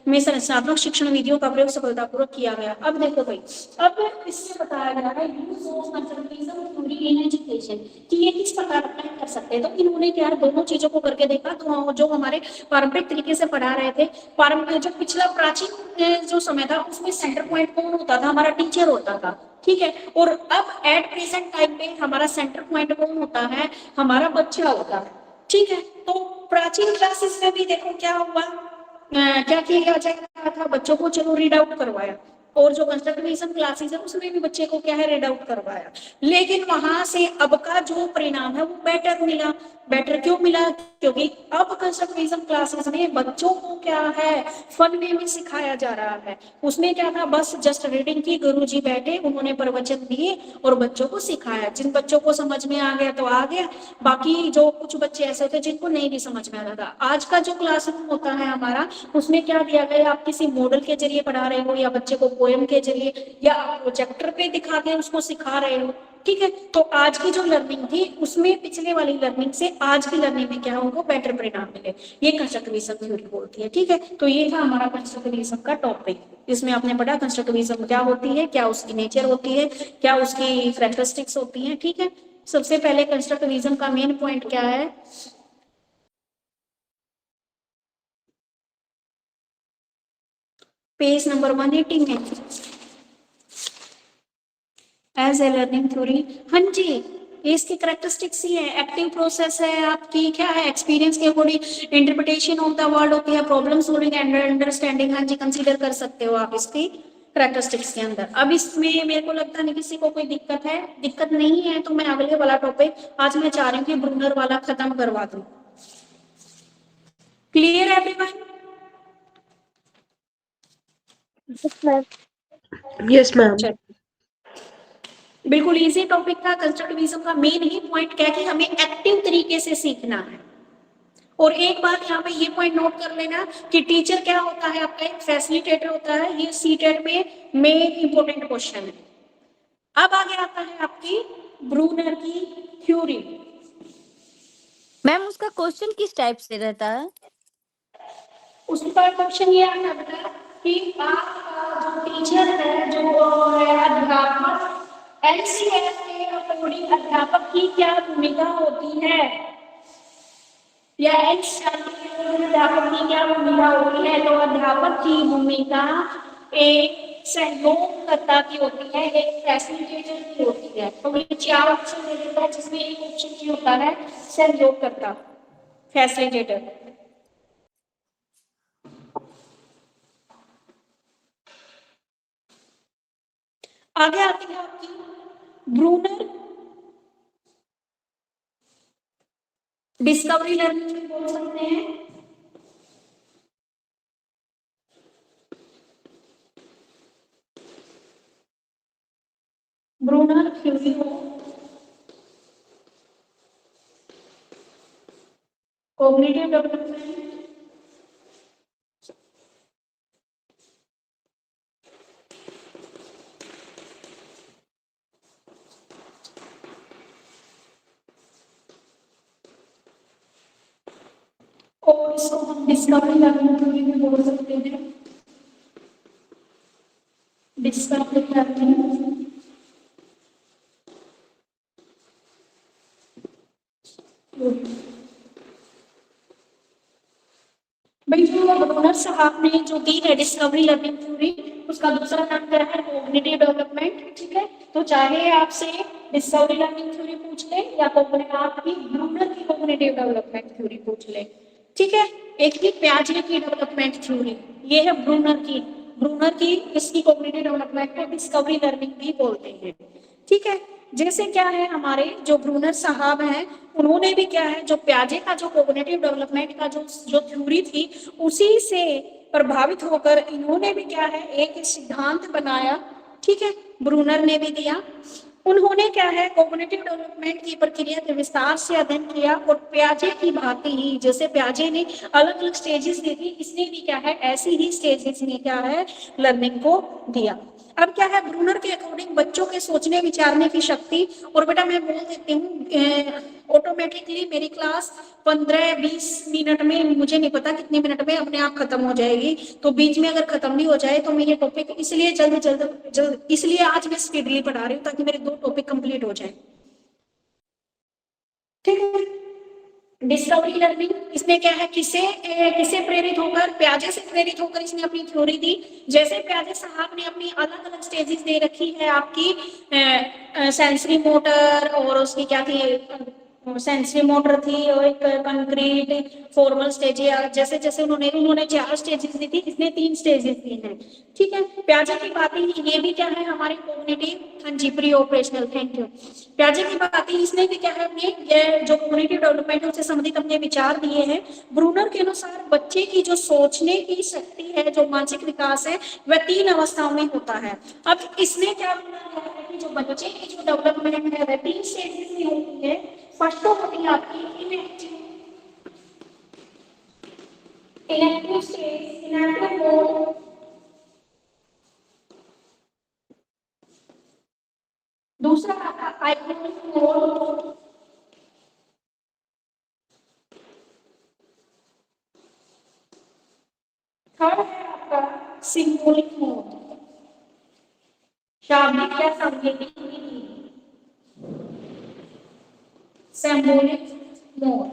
में संरचनात्मक शिक्षण विधियों का प्रयोग सफलतापूर्वक किया गया। अब देखो भाई, अब इससे बताया गया है use of constructivism theory in education कि ये किस प्रकार अप्लाई कर सकते हैं। तो इन्होंने क्या दोनों चीजों को करके देखा। तो जो हमारे पारंपरिक तरीके से पढ़ा रहे थे, पारंपरिक जो पिछला प्राचीन जो समय था उसमें सेंटर पॉइंट कौन होता था? हमारा टीचर होता था, ठीक है। और अब एट प्रेजेंट टाइम पे हमारा सेंटर पॉइंट कौन होता है? हमारा बच्चा होता है, ठीक है। तो प्राचीन क्लासेस में भी देखो क्या हुआ, क्या किया जा रहा था, बच्चों को चलो रीड आउट करवाया, और जो कंस्ट्रक्टिविज्म क्लासेस है उसमें भी बच्चे को क्या है रीड आउट करवाया। लेकिन वहां से अब का जो परिणाम है वो बेटर मिला। बेटर क्यों मिला? क्योंकि अब कंस्ट्रक्टिविज्म क्लासेस में बच्चों को क्या है फन वे में सिखाया जा रहा है। उसमें क्या था, बस जस्ट रीडिंग की, गुरुजी बैठे उन्होंने प्रवचन दिए और बच्चों को सिखाया। जिन बच्चों को समझ में आ गया तो आ गया, बाकी जो कुछ बच्चे ऐसे होते जिनको नहीं भी समझ में आ रहा था। आज का जो क्लासरूम होता है हमारा, उसमें क्या दिया गया, आप किसी मॉडल के जरिए पढ़ा रहे हो या बच्चे को पोएम के जरिए या प्रोजेक्टर पे दिखा के उसको सिखा रहे हो, ठीक है। तो आज की जो लर्निंग थी उसमें पिछले वाली लर्निंग से आज की लर्निंग में क्या होगा, बेटर परिणाम मिले। ये कंस्ट्रक्टिविज्म थ्योरी बोलती है, ठीक है। तो ये था हमारा कंस्ट्रक्टिविज्म का टॉपिक। इसमें आपने पढ़ा कंस्ट्रक्टिविज्म क्या होती है, क्या उसकी नेचर होती है, क्या उसकी कैरेक्टरिस्टिक्स होती है, ठीक है। सबसे पहले कंस्ट्रक्टिविज्म का मेन पॉइंट क्या है, पेज नंबर 180 में, एज ए लर्निंग थ्योरी। हाँ जी, इसकी कैरेक्टरिस्टिक्स ही है, एक्टिव प्रोसेस है आपकी, क्या है, एक्सपीरियंस के according interpretation of the word होती है, प्रॉब्लम सॉल्विंग एंड अंडरस्टैंडिंग। हाँ जी, कंसीडर कर सकते हो आप इसकी कैरेक्टरिस्टिक्स के अंदर। अब इसमें मेरे को लगता नहीं किसी को कोई दिक्कत है, दिक्कत नहीं है तो मैं अगले वाला टॉपिक आज मैं चाह रही हूँ कि ब्रूनर वाला खत्म करवा दूं। क्लियर है एवरीवन? Yes ma'am. बिल्कुल इजी टॉपिक था। कंस्ट्रक्टिविज्म का मेन ही पॉइंट क्या है कि हमें एक्टिव तरीके से सीखना है। और एक बात यहाँ पे ये पॉइंट नोट कर लेना कि टीचर क्या होता है, आपका एक फैसिलिटेटर होता है। ये सीटेट में मेन इंपॉर्टेंट क्वेश्चन है। अब आगे आता है आपकी ब्रूनर की थ्योरी। मैम उसका क्वेश्चन किस टाइप से रहता है? उसका क्वेश्चन ये आता है बेटा कि आपका जो टीचर है, जो है अध्यापक, एलसीएस के अकॉर्डिंग अध्यापक की क्या भूमिका होती है, या अध्यापक की क्या भूमिका होती है? तो अध्यापक की भूमिका एक सहयोगकर्ता की होती है, एक फैसिलिटेटर की होती है। तो ये 4 ऑप्शन दे देता है जिसमें एक ऑप्शन की होता है सहयोगकर्ता, फैसिलिटेटर। आगे आती है आपकी ब्रूनर डिस्कवरी लर्निंग भी बोल सकते हैं। ब्रूनर थ्योरी कॉग्निटिव डेवलपमेंट, और इसको हम डिस्कवरी लर्निंग थ्योरी भी बोल सकते हैं। डिस्कवरी लर्निंग भाई, जो ब्रूनर साहब ने जो दी है डिस्कवरी लर्निंग थ्योरी, उसका दूसरा नाम क्या है, कॉग्निटिव डेवलपमेंट। ठीक है, तो चाहे आपसे डिस्कवरी लर्निंग थ्योरी पूछ ले या आपकी ब्रूनर की कॉग्निटिव डेवलपमेंट थ्योरी पूछ ले। ठीक है, एक थी प्याजे की डेवलपमेंट थ्योरी, ये है ब्रूनर की इसकी कॉग्निटिव डेवलपमेंट को डिस्कवरी लर्निंग भी बोलते हैं। ठीक है, जैसे क्या है हमारे जो ब्रूनर साहब हैं उन्होंने भी क्या है जो प्याजे का जो कॉग्निटिव डेवलपमेंट का जो थ्योरी थी उसी से प्रभावित होकर इन्होंने भी क्या है एक सिद्धांत बनाया। ठीक है, ब्रूनर ने भी दिया। उन्होंने क्या है कॉग्निटिव डेवलपमेंट की प्रक्रिया के विस्तार से अध्ययन किया और प्याजे की भांति ही जैसे प्याजे ने अलग अलग स्टेजेस दी थी, इसने भी क्या है ऐसी ही स्टेजेस में क्या है लर्निंग को दिया। अब क्या है ब्रूनर के अकॉर्डिंग बच्चों के सोचने विचारने की शक्ति, और बेटा मैं बोल देती हूँ ऑटोमेटिकली मेरी क्लास 15-20 मिनट में, मुझे नहीं पता कितने मिनट में अपने आप खत्म हो जाएगी, तो बीच में अगर खत्म भी हो जाए तो मैं ये टॉपिक इसलिए जल्द इसलिए आज मैं स्पीडली पढ़ा रही हूँ ताकि मेरे 2 टॉपिक कंप्लीट हो जाए। ठीक है, डिस्कवरी लर्निंग इसने क्या है किसे प्रेरित होकर, प्याजे से प्रेरित होकर इसने अपनी थ्योरी दी। जैसे प्याजे साहब ने अपनी अलग अलग स्टेजेस दे रखी है आपकी सेंसरी मोटर, और उसकी क्या थी सेंसरी मोटर थी और एक कंक्रीट फॉर्मल स्टेज, जैसे जैसे उन्होंने 4 स्टेजेस दी थी, इसने 3 स्टेजेस दी हैं। ठीक है, प्याजे की बातें ये भी क्या है हमारे कॉग्निटिव, हाँ जी प्री ऑपरेशनल, थैंक यू। प्याजे की बातें इसने भी क्या है अपने जो कॉग्निटिव डेवलपमेंट उससे संबंधित अपने विचार दिए हैं। ब्रूनर के अनुसार बच्चे की जो सोचने की शक्ति है, जो मानसिक विकास है, वह 3 अवस्थाओं में होता है। अब इसने क्या बोला है कि जो बच्चे की जो डेवलपमेंट है वह 3 स्टेजेस में होती है। फर्स्ट तो होती है आपकी इनएक्टिव स्टेज, इनएक्टिव मोड, दूसरा आइकोनिक मोड, थर्ड है आपका सिंबॉलिक मोड, शाब्दिक या सांकेतिक सिंबॉलिक मोड।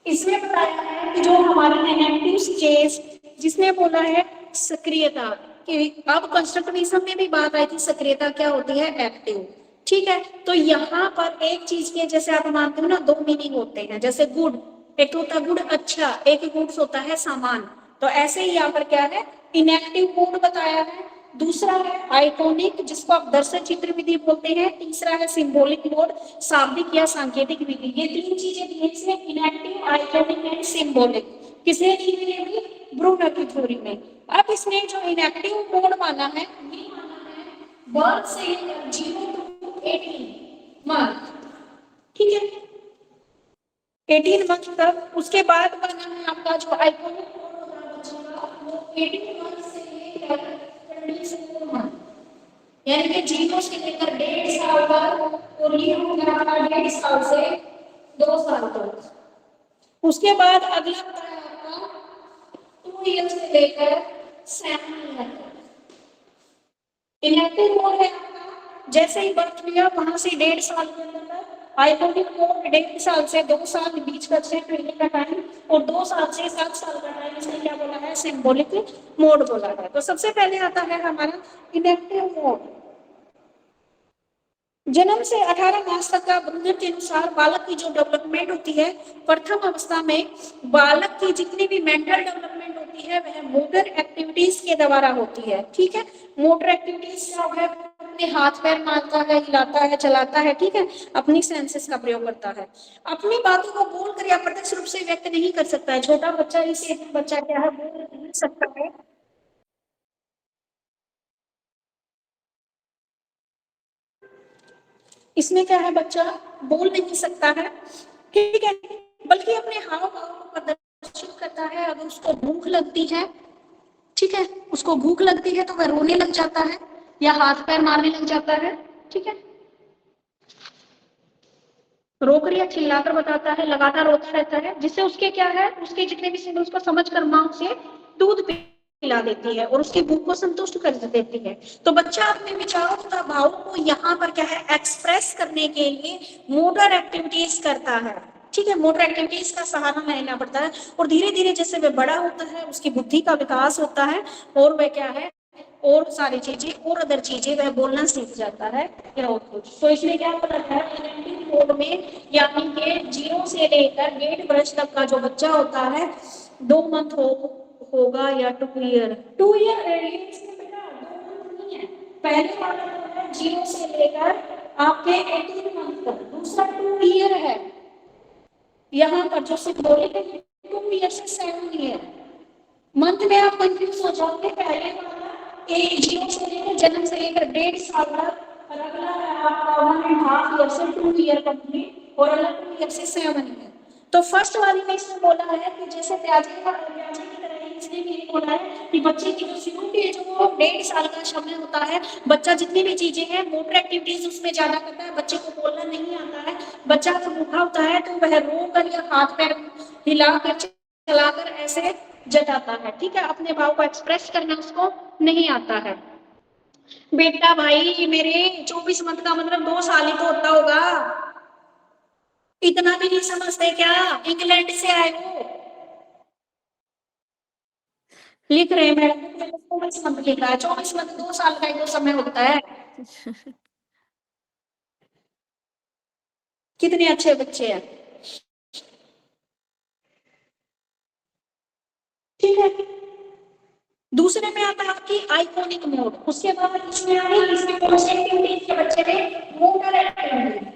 इसमें बताया है कि जो हमारी इनएक्टिव स्टेज जिसने बोला है सक्रियता, कि अब कंस्ट्रक्टिविज्म में भी बात आई थी सक्रियता क्या होती है, एक्टिव। ठीक है, तो यहाँ पर एक चीज के जैसे आप मानते हो ना 2 मीनिंग होते हैं, जैसे गुड, एक तो होता है गुड अच्छा, एक गुड्स होता है सामान, तो ऐसे ही यहाँ पर क्या है इनएक्टिव मोड बताया है। दूसरा है आइकॉनिक जिसको आप दर्शन चित्र विधि बोलते हैं, तीसरा है सिंबॉलिक मोड शाब्दिक या सांकेतिक विधि। ये 3 चीजें दी हैं इसमें, इनएक्टिव, आइकॉनिक एंड सिंबॉलिक। किसने दी है? ब्रूनर की थ्योरी में। अब इसने जो इनएक्टिव मोड माना है ये माना है बर्थ से 0 to 18 मंथ। ठीक है, 18 मंथ तक। उसके बाद माना है आपका जो आइकॉनिक मोड होगा बच्चे का वो 18 मंथ से लेकर 24 मंथ, यानी कि 0 से लेकर 1.5 साल तक, और ये हो गया आपका 1.5 साल से 2 साल तक। उसके बाद अगला होता है आपका 2 ईयर से लेकर 7 ईयर तक। इनएक्टिव मोड है आपका जैसे ही बर्थ लिया वहां से 1.5 साल के अंदर तक। आइकॉनिक मोड 1.5 साल से 2 साल बीच का 6 महीने का टाइम, और 2 साल से 7 साल का टाइम इसने क्या बोला है सिंबॉलिक मोड बोला है। तो सबसे पहले आता है हमारा इनएक्टिव मोड। जन्म से 18 मास तक का ब्रूनर के अनुसार बालक की जो डेवलपमेंट होती है, प्रथम अवस्था में बालक की जितनी भी मेंटल डेवलपमेंट होती है वह मोटर एक्टिविटीज के द्वारा होती है। ठीक है, मोटर एक्टिविटीज क्या है, अपने हाथ पैर मारता है, हिलाता है, चलाता है। ठीक है, अपनी सेंसेस का प्रयोग करता है, अपनी बातों को बोलकर या प्रत्यक्ष रूप से व्यक्त नहीं कर सकता है। छोटा बच्चा इसे बच्चा क्या है बोल नहीं सकता है। इसमें क्या है बच्चा बोल नहीं सकता है। ठीक है, बल्कि अपने हाव भाव को प्रदर्शित करता है। अगर उसको भूख लगती है, ठीक है, उसको भूख लगती है तो वह रोने लग जाता है या हाथ पैर मारने लग जाता है। ठीक है, रोकर या चिल्लाकर बताता है, लगातार रोता रहता है, जिससे उसके क्या है उसके जितने भी सिग्नल्स को समझकर मां उसे दूध पिला देती है और उसकी भूख को संतुष्ट कर देती है। तो बच्चा अपने विचारों तथा भावों को यहाँ पर क्या है एक्सप्रेस करने के लिए मोटर एक्टिविटीज करता है। ठीक है, मोटर एक्टिविटीज का सहारा लेना पड़ता है और धीरे धीरे जैसे वह बड़ा होता है उसकी बुद्धि का विकास होता है और वह क्या है और सारी चीजें और अदर चीजें वह बोलना सीख जाता है या और कुछ। तो इसमें क्या पता है मोड में यानी कि 0 से लेकर 1.5 वर्ष तक का जो बच्चा होता है 2 मंथ होगा या 2 ईयर 2 ईयर इसमें बेटा 2 मंथ नहीं है। पहले वाला जो है 0 से लेकर आपके 18 मंथ तक, दूसरा 2 ईयर है। यहाँ पर जो सिंबॉलिक है 2 ईयर से 7 ईयर मंथ में आप कंफ्यूज हो जाओगे। पहले वाला 0 से लेकर जन्म से लेकर 1.5 साल तक और अगला है आपका 1.5 ईयर से 2 ईयर कंप्लीट और अगला 2 ईयर से 7 ईयर। तो फर्स्ट वाली में इसने बोला है कि जैसे प्याजे की तरह ही इसने भी बोला है कि बच्चे की जो शुरू के जो 1.5 साल का समय होता है, बच्चा जितनी भी चीजें हैं मोटर एक्टिविटीज उसमें ज्यादा करता है, बच्चे को बोलना नहीं आता है। बच्चा जब भूखा होता है तो वह रोकर या हाथ पैर हिलाकर चलाकर ऐसे जताता है, ठीक है, अपने भाव को एक्सप्रेस करना उसको नहीं आता है। बेटा भाई मेरे 24 मंथ का मतलब 2 साल ही तो होता होगा, इतना भी नहीं समझते क्या? इंग्लैंड से आए हो लिख रहे हैं मैडम 24 मंथ लिखा है, 24 मंथ 2 साल का ही तो समय होता है। कितने अच्छे बच्चे हैं, ठीक है। दूसरे में आता है आपकी आइकॉनिक मोड, उसके बाद इसमें आ गई इसमें कौन सी एक्टिविटीज के बच्चे ने मोटर एक्टिविटी।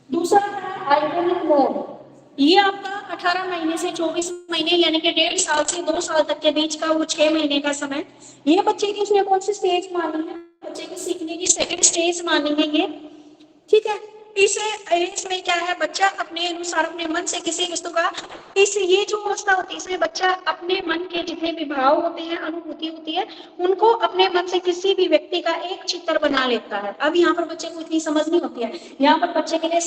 दूसरा है आइकॉनिक मोड, ये आपका 18 महीने से 24 महीने यानी कि 1.5 साल से 2 साल तक के बीच का वो 6 महीने का समय। ये बच्चे की उसने कौन सी स्टेज मानी है? बच्चे की सीखने की सेकंड स्टेज मानी है ये, ठीक है। इसमें क्या है, बच्चा अपने अनुसार अपने मन से किसी वस्तु का ये जो अवस्था होती है इसमें बच्चा अपने मन के जितने भी भाव होते हैं, अनुभूति होती है, उनको अपने मन से किसी भी व्यक्ति का एक चित्र बना लेता है। अब यहाँ पर बच्चे को इतनी समझ नहीं होती है, यहाँ पर बच्चे के लिए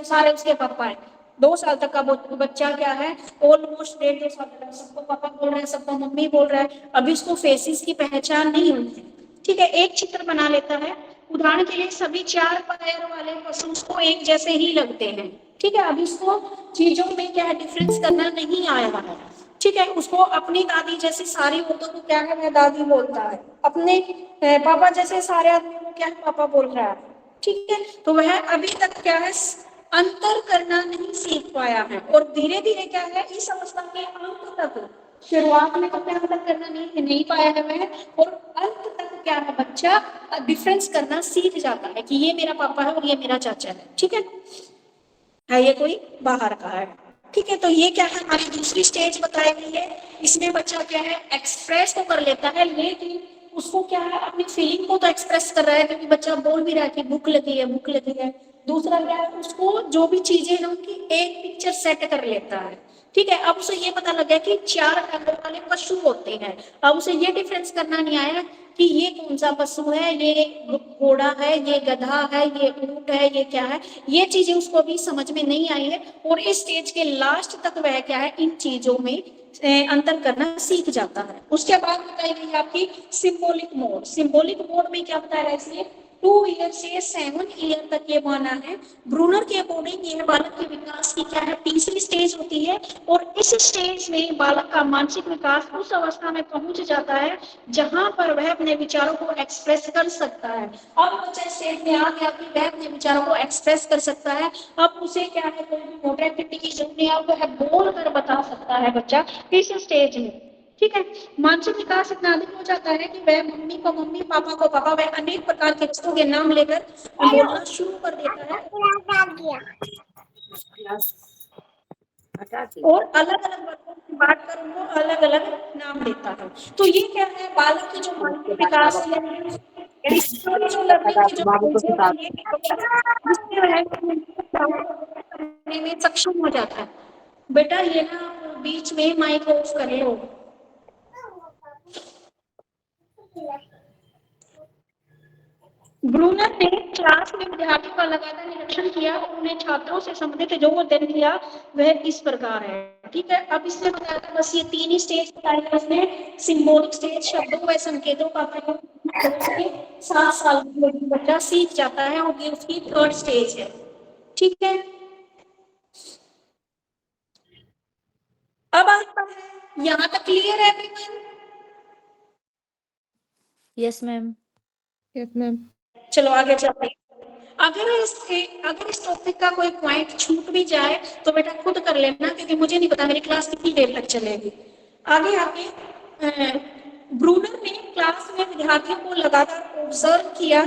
सारे उसके पापा है। 2 साल तक का बच्चा क्या है ऑलमोस्ट 1.5 साल तक सबको पापा बोल रहा है, सबको मम्मी बोल रहा है, अभी उसको फेसेस की पहचान नहीं हुई है, ठीक है। एक चित्र बना लेता है, उदाहरण के लिए सभी 4 पैर वाले पशु उसको एक जैसे ही लगते हैं, ठीक है। अभी उसको चीजों में क्या है डिफरेंस करना नहीं आया है, ठीक है। उसको अपनी दादी जैसी सारी औरतों को क्या है वह दादी बोलता है, अपने पापा जैसे सारे आदमी को क्या है पापा बोल रहा है, ठीक है। तो वह अभी तक क्या है अंतर करना नहीं सीख पाया है और धीरे धीरे क्या है इस अवस्था के अंत तक, शुरुआत में तो क्या अंतर करना नहीं पाया है वह, और अंत तक क्या है बच्चा डिफरेंस करना सीख जाता है कि ये मेरा पापा है और ये मेरा चाचा है, ठीक है, ये कोई बाहर का है, ठीक है। तो ये क्या है हमारी दूसरी स्टेज बताई गई है। इसमें बच्चा क्या है एक्सप्रेस तो कर लेता है, लेकिन उसको क्या है अपनी फीलिंग को तो एक्सप्रेस कर रहा है, क्योंकि बच्चा बोल भी रहा है कि भूख लगी है, भूख लगी है। दूसरा क्या है उसको जो भी चीजें हैं उनकी एक पिक्चर सेट कर लेता है, ठीक है। अब उसे ये पता लग गया कि 4 टांगों वाले पशु होते हैं, अब उसे ये डिफरेंस करना नहीं आया कि ये कौन सा पशु है, ये घोड़ा है, ये गधा है, ये ऊंट है, ये क्या है, ये चीजें उसको अभी समझ में नहीं आई है। और इस स्टेज के लास्ट तक वह क्या है इन चीजों में अंतर करना सीख जाता है। उसके बाद बताई गई आपकी सिंबॉलिक मोड। सिंबॉलिक मोड में क्या बताया है इसलिए 2 ईयर से 7 ईयर तक ये माना है। ब्रूनर के अकॉर्डिंग ये बालक के विकास की क्या है तीसरी स्टेज होती है, और इस स्टेज में बालक का मानसिक विकास उस अवस्था में पहुंच जाता है जहां पर वह अपने विचारों को एक्सप्रेस कर सकता है। अब बच्चा स्टेज में आ गया कि वह अपने विचारों को एक्सप्रेस कर सकता है, अब उसे क्या है कोई भी मोटर एक्टिविटी की जरूरत नहीं है, अब वह बोल कर बता सकता है बच्चा इस स्टेज में, ठीक है। मानसिक विकास इतना अधिक हो जाता है कि वह मम्मी को मम्मी, पापा को पापा, वह अनेक प्रकार के वस्तुओं के नाम लेकर बोलना शुरू कर देता है और अलग अलग वर्गों की बात कर उनको अलग अलग नाम देता है। तो ये क्या है बालक की जो मानसिक विकास है जो लर्निंग की जो में सक्षम हो जाता है। बेटा ये ना बीच में माइक ऑफ कर लो। ब्रूनर ने क्लास में विद्यार्थियों का लगातार निरीक्षण किया और उन्हें छात्रों से संबंधित जो अध्ययन किया वह इस प्रकार है। ठीक है, अब इसने बताया था बस ये 3 ही स्टेज बताया उसने, सिंबॉलिक स्टेज, शब्दों व संकेतों का प्रयोग 7 साल में बच्चा सीख जाता है और ये उसकी 3rd स्टेज है। ठीक है, अब आता है, यहाँ तक क्लियर है everyone? Yes ma'am. Yes ma'am. चलो आगे चलते हैं। अगर इस टॉपिक का कोई पॉइंट छूट भी जाए तो बेटा खुद कर लेना, क्योंकि मुझे नहीं पता मेरी क्लास कितनी देर तक चलेगी। आगे ब्रूनर ने क्लास में विद्यार्थियों को लगातार ऑब्जर्व किया,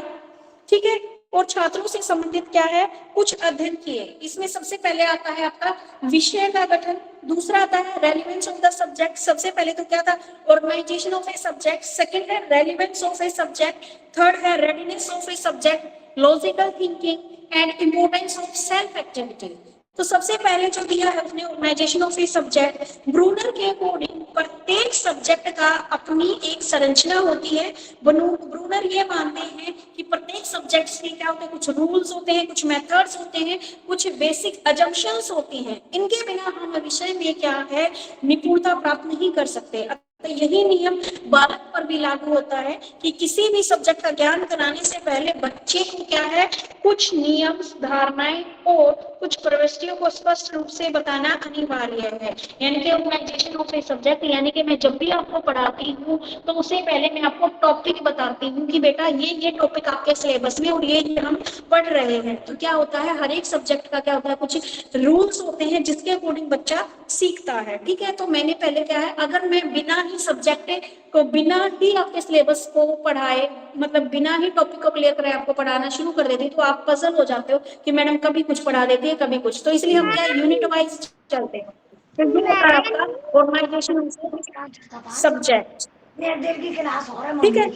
ठीक है, और छात्रों से संबंधित क्या है, कुछ अध्ययन किए। इसमें सबसे पहले आता है आपका विषय का गठन, दूसरा आता है रेलिवेंस ऑफ द सब्जेक्ट। सबसे पहले तो क्या था, organisation of a subject, second है relevance of a subject, third है readiness of a subject, logical thinking and importance of self activity. तो सबसे पहले जो दिया है उसने organisation of a subject. Bruner के अकॉर्डिंग प्रत्येक सब्जेक्ट का अपनी एक संरचना होती है। ब्रूनर ये मानते हैं कि प्रत्येक सब्जेक्ट्स के क्या होते हैं, कुछ रूल्स होते हैं, कुछ मेथड्स होते हैं, कुछ बेसिक अजम्पशंस होती हैं। इनके बिना हम विषय में क्या है निपुणता प्राप्त नहीं कर सकते। तो यही नियम बालक पर भी लागू होता है कि किसी भी सब्जेक्ट का ज्ञान कराने से पहले बच्चे को क्या है, कुछ नियम, धारणाएं और कुछ प्रविष्टियों को स्पष्ट रूप से बताना अनिवार्य है। यानी कि ऑर्गेनाइजेशन ऑफ ए सब्जेक्ट, यानी कि मैं जब भी आपको पढ़ाती हूँ तो उससे पहले मैं आपको टॉपिक बताती हूँ कि बेटा ये टॉपिक आपके सिलेबस में और ये हम पढ़ रहे हैं। तो क्या होता है, हर एक सब्जेक्ट का क्या होता है, कुछ रूल्स होते हैं जिसके अकॉर्डिंग बच्चा सीखता है। ठीक है, तो मैंने पहले क्या है, अगर मैं बिना ही सब्जेक्ट को, बिना ही आपके सिलेबस को पढ़ाए, मतलब बिना ही टॉपिक को क्लियर करे आपको पढ़ाना शुरू कर देती तो आप पजल हो जाते हो कि मैडम कभी कुछ पढ़ा देती है कभी कुछ। तो इसलिए हम क्या यूनिट वाइज चलते हैं। तो ये होता है आपका ऑर्गेनाइजेशन सब्जेक्ट। ठीक है,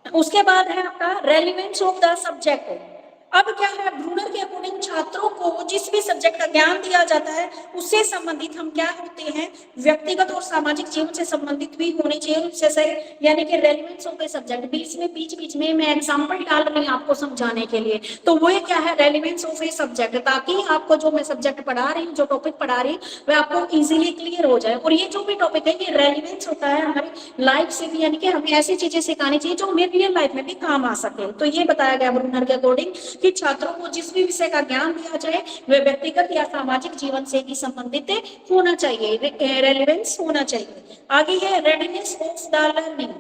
उसके बाद है आपका रेलिवेंस ऑफ द सब्जेक्ट। अब क्या है, ब्रूनर के अकॉर्डिंग छात्रों को जिस भी सब्जेक्ट का ज्ञान दिया जाता है उससे संबंधित हम क्या होते हैं, व्यक्तिगत और सामाजिक जीवन से संबंधित भी होने चाहिए उससे सही, यानी कि रेलिवेंस ऑफ द सब्जेक्ट। बीच में मैं एग्जांपल डाल रही हूँ आपको समझाने के लिए। तो वो क्या है, रेलिवेंस ऑफ ए सब्जेक्ट, ताकि आपको जो मैं सब्जेक्ट पढ़ा रही हूँ, जो टॉपिक पढ़ा रही हूँ, वह आपको इजीली क्लियर हो जाए। और ये जो भी टॉपिक है ये रेलिवेंस होता है हमारी लाइफ से भी, यानी कि हमें ऐसी चीजें सिखानी चाहिए जो हमें रियल लाइफ में भी काम आ सके। तो ये बताया गया ब्रूनर के अकॉर्डिंग कि छात्रों को जिस भी विषय का ज्ञान दिया जाए वह व्यक्तिगत या सामाजिक जीवन से भी संबंधित होना चाहिए, रेलेवेंस होना चाहिए। आगे है readiness of the learning.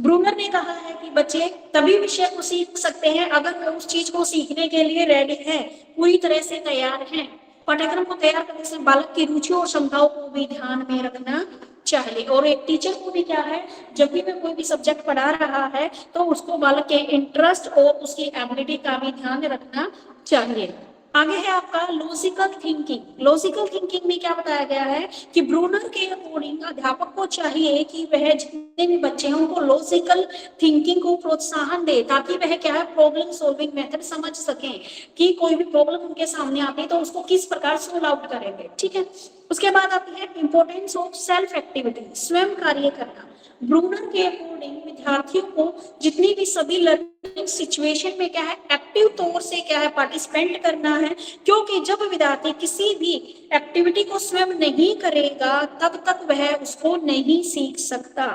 Bruner ने कहा है कि बच्चे तभी विषय को सीख सकते हैं अगर वे उस चीज को सीखने के लिए रेडी हैं, पूरी तरह से तैयार हैं। पाठ्यक्रम को तैयार करने से बालक की रुचियों और क्षमताओं को भी ध्यान में रखना चाहिए। और एक टीचर को भी क्या है, जब भी मैं कोई भी सब्जेक्ट पढ़ा रहा है तो उसको बालक के इंटरेस्ट और उसकी एबिलिटी का भी ध्यान रखना चाहिए। आगे है आपका लॉजिकल थिंकिंग। लॉजिकल थिंकिंग में क्या बताया गया है कि ब्रूनर के अकॉर्डिंग अध्यापक को चाहिए कि वह जितने भी बच्चे हैं उनको लॉजिकल थिंकिंग को प्रोत्साहन दे, ताकि वह क्या है, प्रॉब्लम सॉल्विंग मेथड समझ सकें कि कोई भी प्रॉब्लम उनके सामने आती है तो उसको किस प्रकार सॉल्व आउट करेंगे। ठीक है, उसके बाद आती है इंपॉर्टेंस ऑफ सेल्फ एक्टिविटी, स्वयं कार्य करना। ब्रूनर के अकॉर्डिंग विद्यार्थियों को जितनी भी सभी लर्निंग सिचुएशन में क्या है, एक्टिव तौर से क्या है, पार्टिसिपेंट करना है, क्योंकि जब विद्यार्थी किसी भी एक्टिविटी को स्वयं नहीं करेगा तब तक वह उसको नहीं सीख सकता।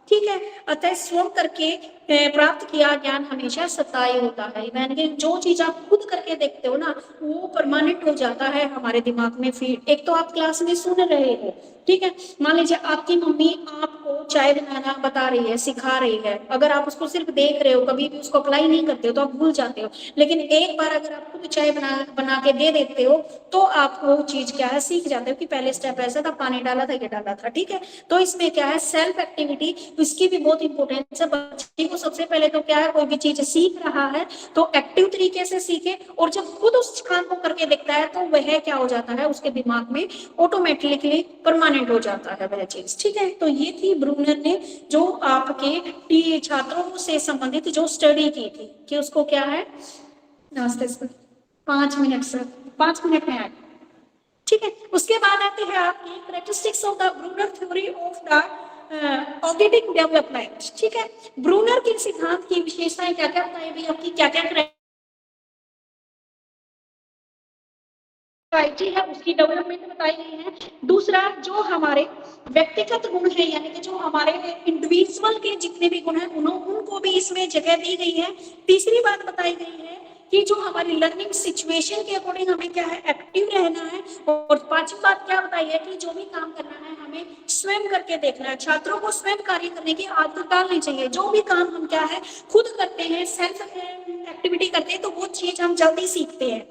ठीक है, अतः स्वयं करके प्राप्त किया ज्ञान हमेशा सताई होता है। यानी कि जो चीज आप खुद करके देखते हो ना वो परमानेंट हो जाता है हमारे दिमाग में। फिर एक तो आप क्लास में सुन रहे हो, ठीक है, मान लीजिए आपकी मम्मी आपको चाय बनाना बता रही है, सिखा रही है, अगर आप उसको सिर्फ देख रहे हो, कभी भी उसको अप्लाई नहीं करते हो तो आप भूल जाते हो। लेकिन एक बार अगर आप खुद चाय बना के दे देते हो तो आप वो चीज क्या है, सीख जाते हो कि पहले स्टेप ऐसा था, पानी डाला था, ये डाला था। ठीक है, तो इसमें क्या है, सेल्फ एक्टिविटी, इसकी भी बहुत इंपॉर्टेंस है। बच्चे को सबसे पहले तो क्या है, कोई भी चीज सीख रहा है तो एक्टिव तरीके से सीखे, और जब खुद उस काम को करके देखता है तो वह क्या हो जाता है, उसके दिमाग में ऑटोमेटिकली परमानेंट हो जाता है वह चीज। ठीक है, तो ये थी ब्रूनर ने जो आपके छात्रों से संबंधित जो स्टडी की थी कि उसको क्या है, नाश्ते से 5 मिनट से 5 मिनट में आए। ठीक है, उसके बाद आते हैं आपकी characteristics of the Bruner theory of the organic development. ठीक है, ब्रूनर के सिद्धांत की विशेषताएं क्या क्या बताई गई, आपकी क्या क्या है उसकी डेवलपमेंट बताई गई है। दूसरा, जो हमारे व्यक्तिगत गुण है यानी कि जो हमारे इंडिविजुअल के जितने भी गुण हैं उनको भी इसमें जगह दी गई है। तीसरी बात बताई गई है कि जो हमारी लर्निंग सिचुएशन के अकॉर्डिंग हमें क्या है, एक्टिव रहना है। और पांचवी बात क्या बताई है कि जो भी काम करना है हमें स्वयं करके देखना है, छात्रों को स्वयं कार्य करने की आदत डालनी चाहिए। जो भी काम हम क्या है खुद करते हैं, सेल्फ एक्टिविटी करते हैं, तो वो चीज हम जल्दी सीखते हैं।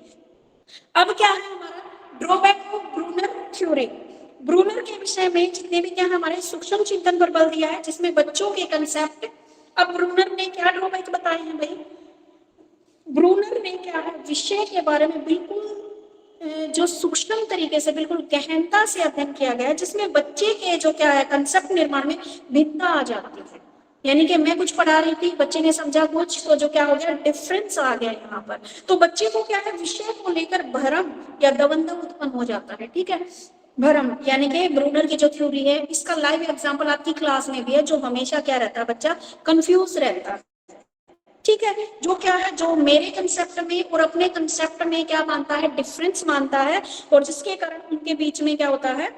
अब क्या है हमारा drawback of Bruner theory. Bruner के विषय में जितने भी क्या हमारे सूक्ष्म चिंतन पर बल दिया है, जिसमें बच्चों के कंसेप्ट। अब ब्रूनर ने क्या ड्रॉबैक बताए हैं भाई, ब्रूनर ने क्या है विषय के बारे में बिल्कुल जो सूक्ष्म तरीके से बिल्कुल गहनता से अध्ययन किया गया है, जिसमें बच्चे के जो क्या है कंसेप्ट निर्माण में भिन्नता आ जाती है। यानी कि मैं कुछ पढ़ा रही थी, बच्चे ने समझा कुछ, तो जो क्या हो गया डिफरेंस आ गया यहाँ पर। तो बच्चे को क्या है विषय को लेकर भ्रम या दबंध उत्पन्न हो जाता है। ठीक है, भ्रम यानी कि ब्रूनर की जो थ्योरी है, इसका लाइव एग्जांपल आपकी क्लास में भी है। जो हमेशा क्या रहता है, बच्चा कंफ्यूज रहता है। ठीक है, जो क्या है जो मेरे कंसेप्ट में और अपने कंसेप्ट में क्या मानता है, डिफरेंस मानता है, और जिसके कारण उनके बीच में क्या होता है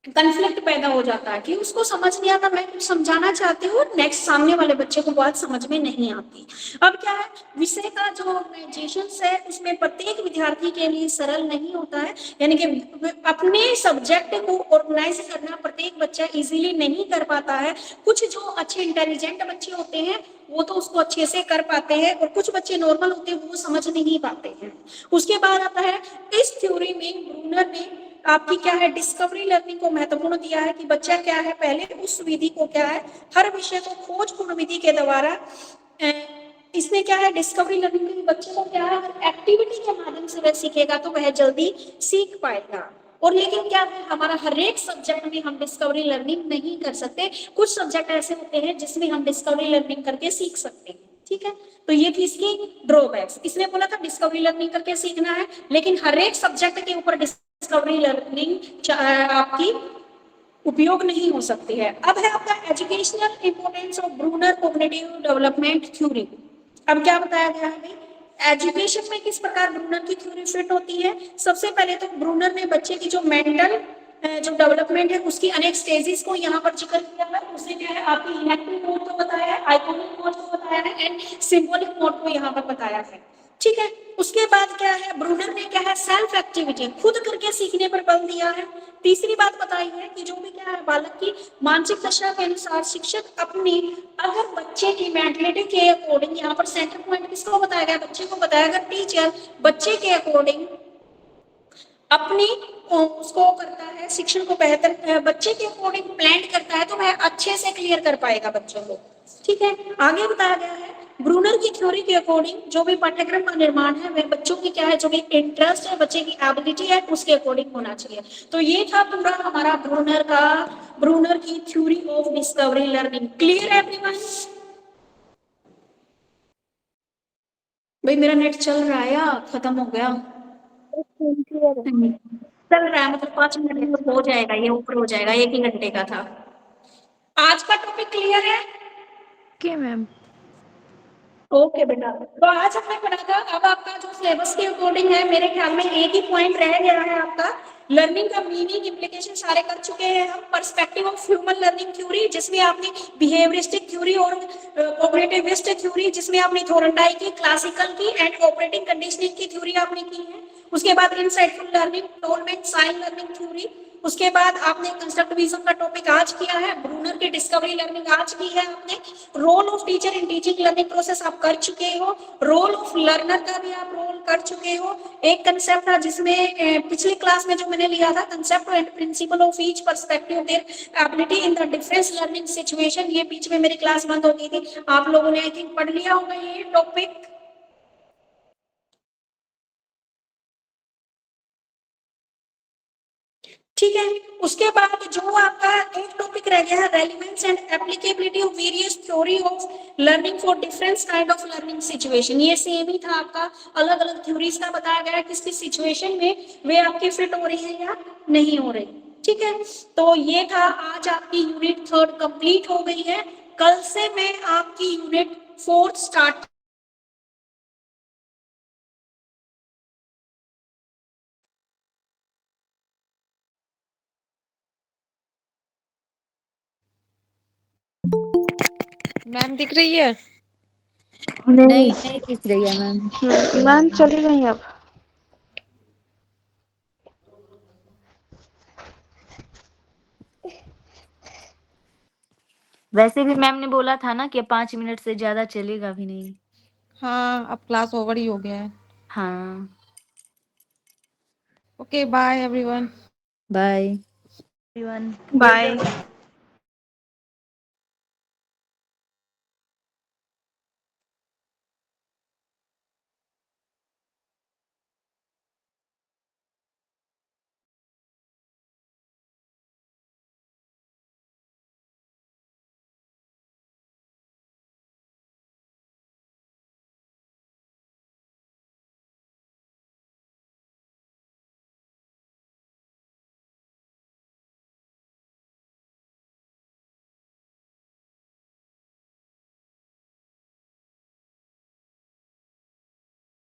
कंफ्लिक्ट पैदा हो जाता है कि उसको समझ नहीं आता, मैं कुछ समझाना चाहती हूँ, नेक्स्ट सामने वाले बच्चे को बात समझ में नहीं आती। अब क्या है विषय का जो ऑर्गेनाइजेशन है उसमें प्रत्येक विद्यार्थी के लिए सरल नहीं होता है। यानी कि अपने सब्जेक्ट को ऑर्गेनाइज करना प्रत्येक बच्चा इजीली नहीं कर पाता है। कुछ जो अच्छे इंटेलिजेंट बच्चे होते हैं वो तो उसको अच्छे से कर पाते हैं, और कुछ बच्चे नॉर्मल होते हैं वो समझ नहीं पाते हैं। उसके बाद आता है इस थ्योरी में ब्रूनर ने आपकी क्या है डिस्कवरी लर्निंग को महत्वपूर्ण दिया है कि बच्चा क्या है पहले उस विधि को क्या है हर विषय को खोजपूर्ण विधि के द्वारा इसमें क्या है डिस्कवरी लर्निंग में बच्चे को क्या है एक्टिविटी के माध्यम से वह सीखेगा तो वह जल्दी सीख पाएगा। और लेकिन क्या है हमारा हर एक सब्जेक्ट में हम डिस्कवरी लर्निंग नहीं कर सकते। कुछ सब्जेक्ट ऐसे होते हैं जिसमें हम डिस्कवरी लर्निंग करके सीख सकते हैं। ठीक है, तो ये थी इसकी ड्रॉबैक्स। इसने बोला था डिस्कवरी लर्निंग करके सीखना है, लेकिन हर एक सब्जेक्ट के ऊपर डिस्कवरी लर्निंग आपकी उपयोग नहीं हो सकती है। अब है आपका educational importance of Bruner cognitive development theory. अब क्या बताया गया है भाई, एजुकेशन में किस प्रकार ब्रूनर की थ्योरी फिट होती है। सबसे पहले तो ब्रूनर ने बच्चे की जो मेंटल जो डेवलपमेंट है उसकी अनेक स्टेजेस को यहाँ पर जिक्र किया है। उसने क्या है आपकी इनेक्टिव मोड को बताया है, आइकॉनिक मोड को बताया है, एंड सिंबॉलिक मोड को यहाँ पर बताया है। ठीक है, उसके बाद क्या है ब्रूनर ने क्या है सेल्फ एक्टिविटी खुद करके सीखने पर बल दिया है। तीसरी बात बताई है कि जो भी क्या है बालक की मानसिक दशा के अनुसार शिक्षक अपनी अगर बच्चे की मेंटलिटी के अकॉर्डिंग यहाँ पर सेंटर पॉइंट किसको बताया गया, बच्चे को बताया गया। टीचर बच्चे के अकॉर्डिंग अपनी उसको करता है शिक्षण को बेहतर बच्चे के अकॉर्डिंग प्लान करता है तो वह अच्छे से क्लियर कर पाएगा बच्चों को। ठीक है, आगे बताया गया है ब्रूनर की थ्योरी के अकॉर्डिंग जो भी पाठ्यक्रम का निर्माण है वह बच्चों की क्या है जो भी इंटरेस्ट है बच्चे की एबिलिटी है उसके अकॉर्डिंग होना चाहिए। तो ये था पूरा हमारा ब्रूनर की theory of discovery learning. Clear है एवरीवन? भाई मेरा नेट चल रहा है या खत्म हो गया? चल रहा है, मतलब 5 मिनट में हो जाएगा, ये ऊपर हो जाएगा, 1 ही घंटे का था। आज का टॉपिक क्लियर है? Okay ma'am. ओके बेटा, तो आज हमने पढ़ा था। अब आपका जो सिलेबस के अकॉर्डिंग है मेरे ख्याल में एक ही पॉइंट रह गया है आपका लर्निंग का मीनिंग इम्प्लीकेशन सारे कर चुके हैं हम। Perspective of human learning theory जिसमें आपने बिहेवियरिस्टिक थ्योरी और कॉग्निटिविस्ट थ्योरी जिसमें आपने थॉर्नडाइक की, क्लासिकल की एंड ऑपरेटिंग कंडीशनिंग की थ्योरी आपने की है। उसके बाद insightful learning, Tolman sign learning theory. उसके बाद आपने कंस्ट्रक्टिविज्म का टॉपिक आज किया है, ब्रूनर की डिस्कवरी लर्निंग आज की है आपने। Role of teacher in teaching learning process आप कर चुके हो, रोल ऑफ लर्नर का भी आप रोल कर चुके हो। एक कंसेप्ट था जिसमें पिछली क्लास में जो मैंने लिया था concept and principle of each perspective their ability in the difference learning situation, ये बीच में मेरी क्लास बंद हो गई थी, आप लोगों ने आई थिंक पढ़ लिया होगा ये टॉपिक। ठीक है, उसके बाद जो आपका एक टॉपिक रह गया है relevance and applicability of various theory of learning for different kind of learning situation. ये सेम ही था आपका, अलग अलग थ्योरीज का बताया गया है किस किस सिचुएशन में वे आपके फिट हो रही है या नहीं हो रही। ठीक है, तो ये था आज आपकी यूनिट 3 कंप्लीट हो गई है। कल से मैं आपकी यूनिट 4 स्टार्ट मैम दिख रही है? नहीं नहीं दिख रही है मैम। मैम चली गई अब। वैसे भी मैम ने बोला था ना कि 5 मिनट से ज्यादा चलेगा भी नहीं। हाँ अब क्लास ओवर ही हो गया है। हाँ okay bye everyone. Bye. Everyone. Bye.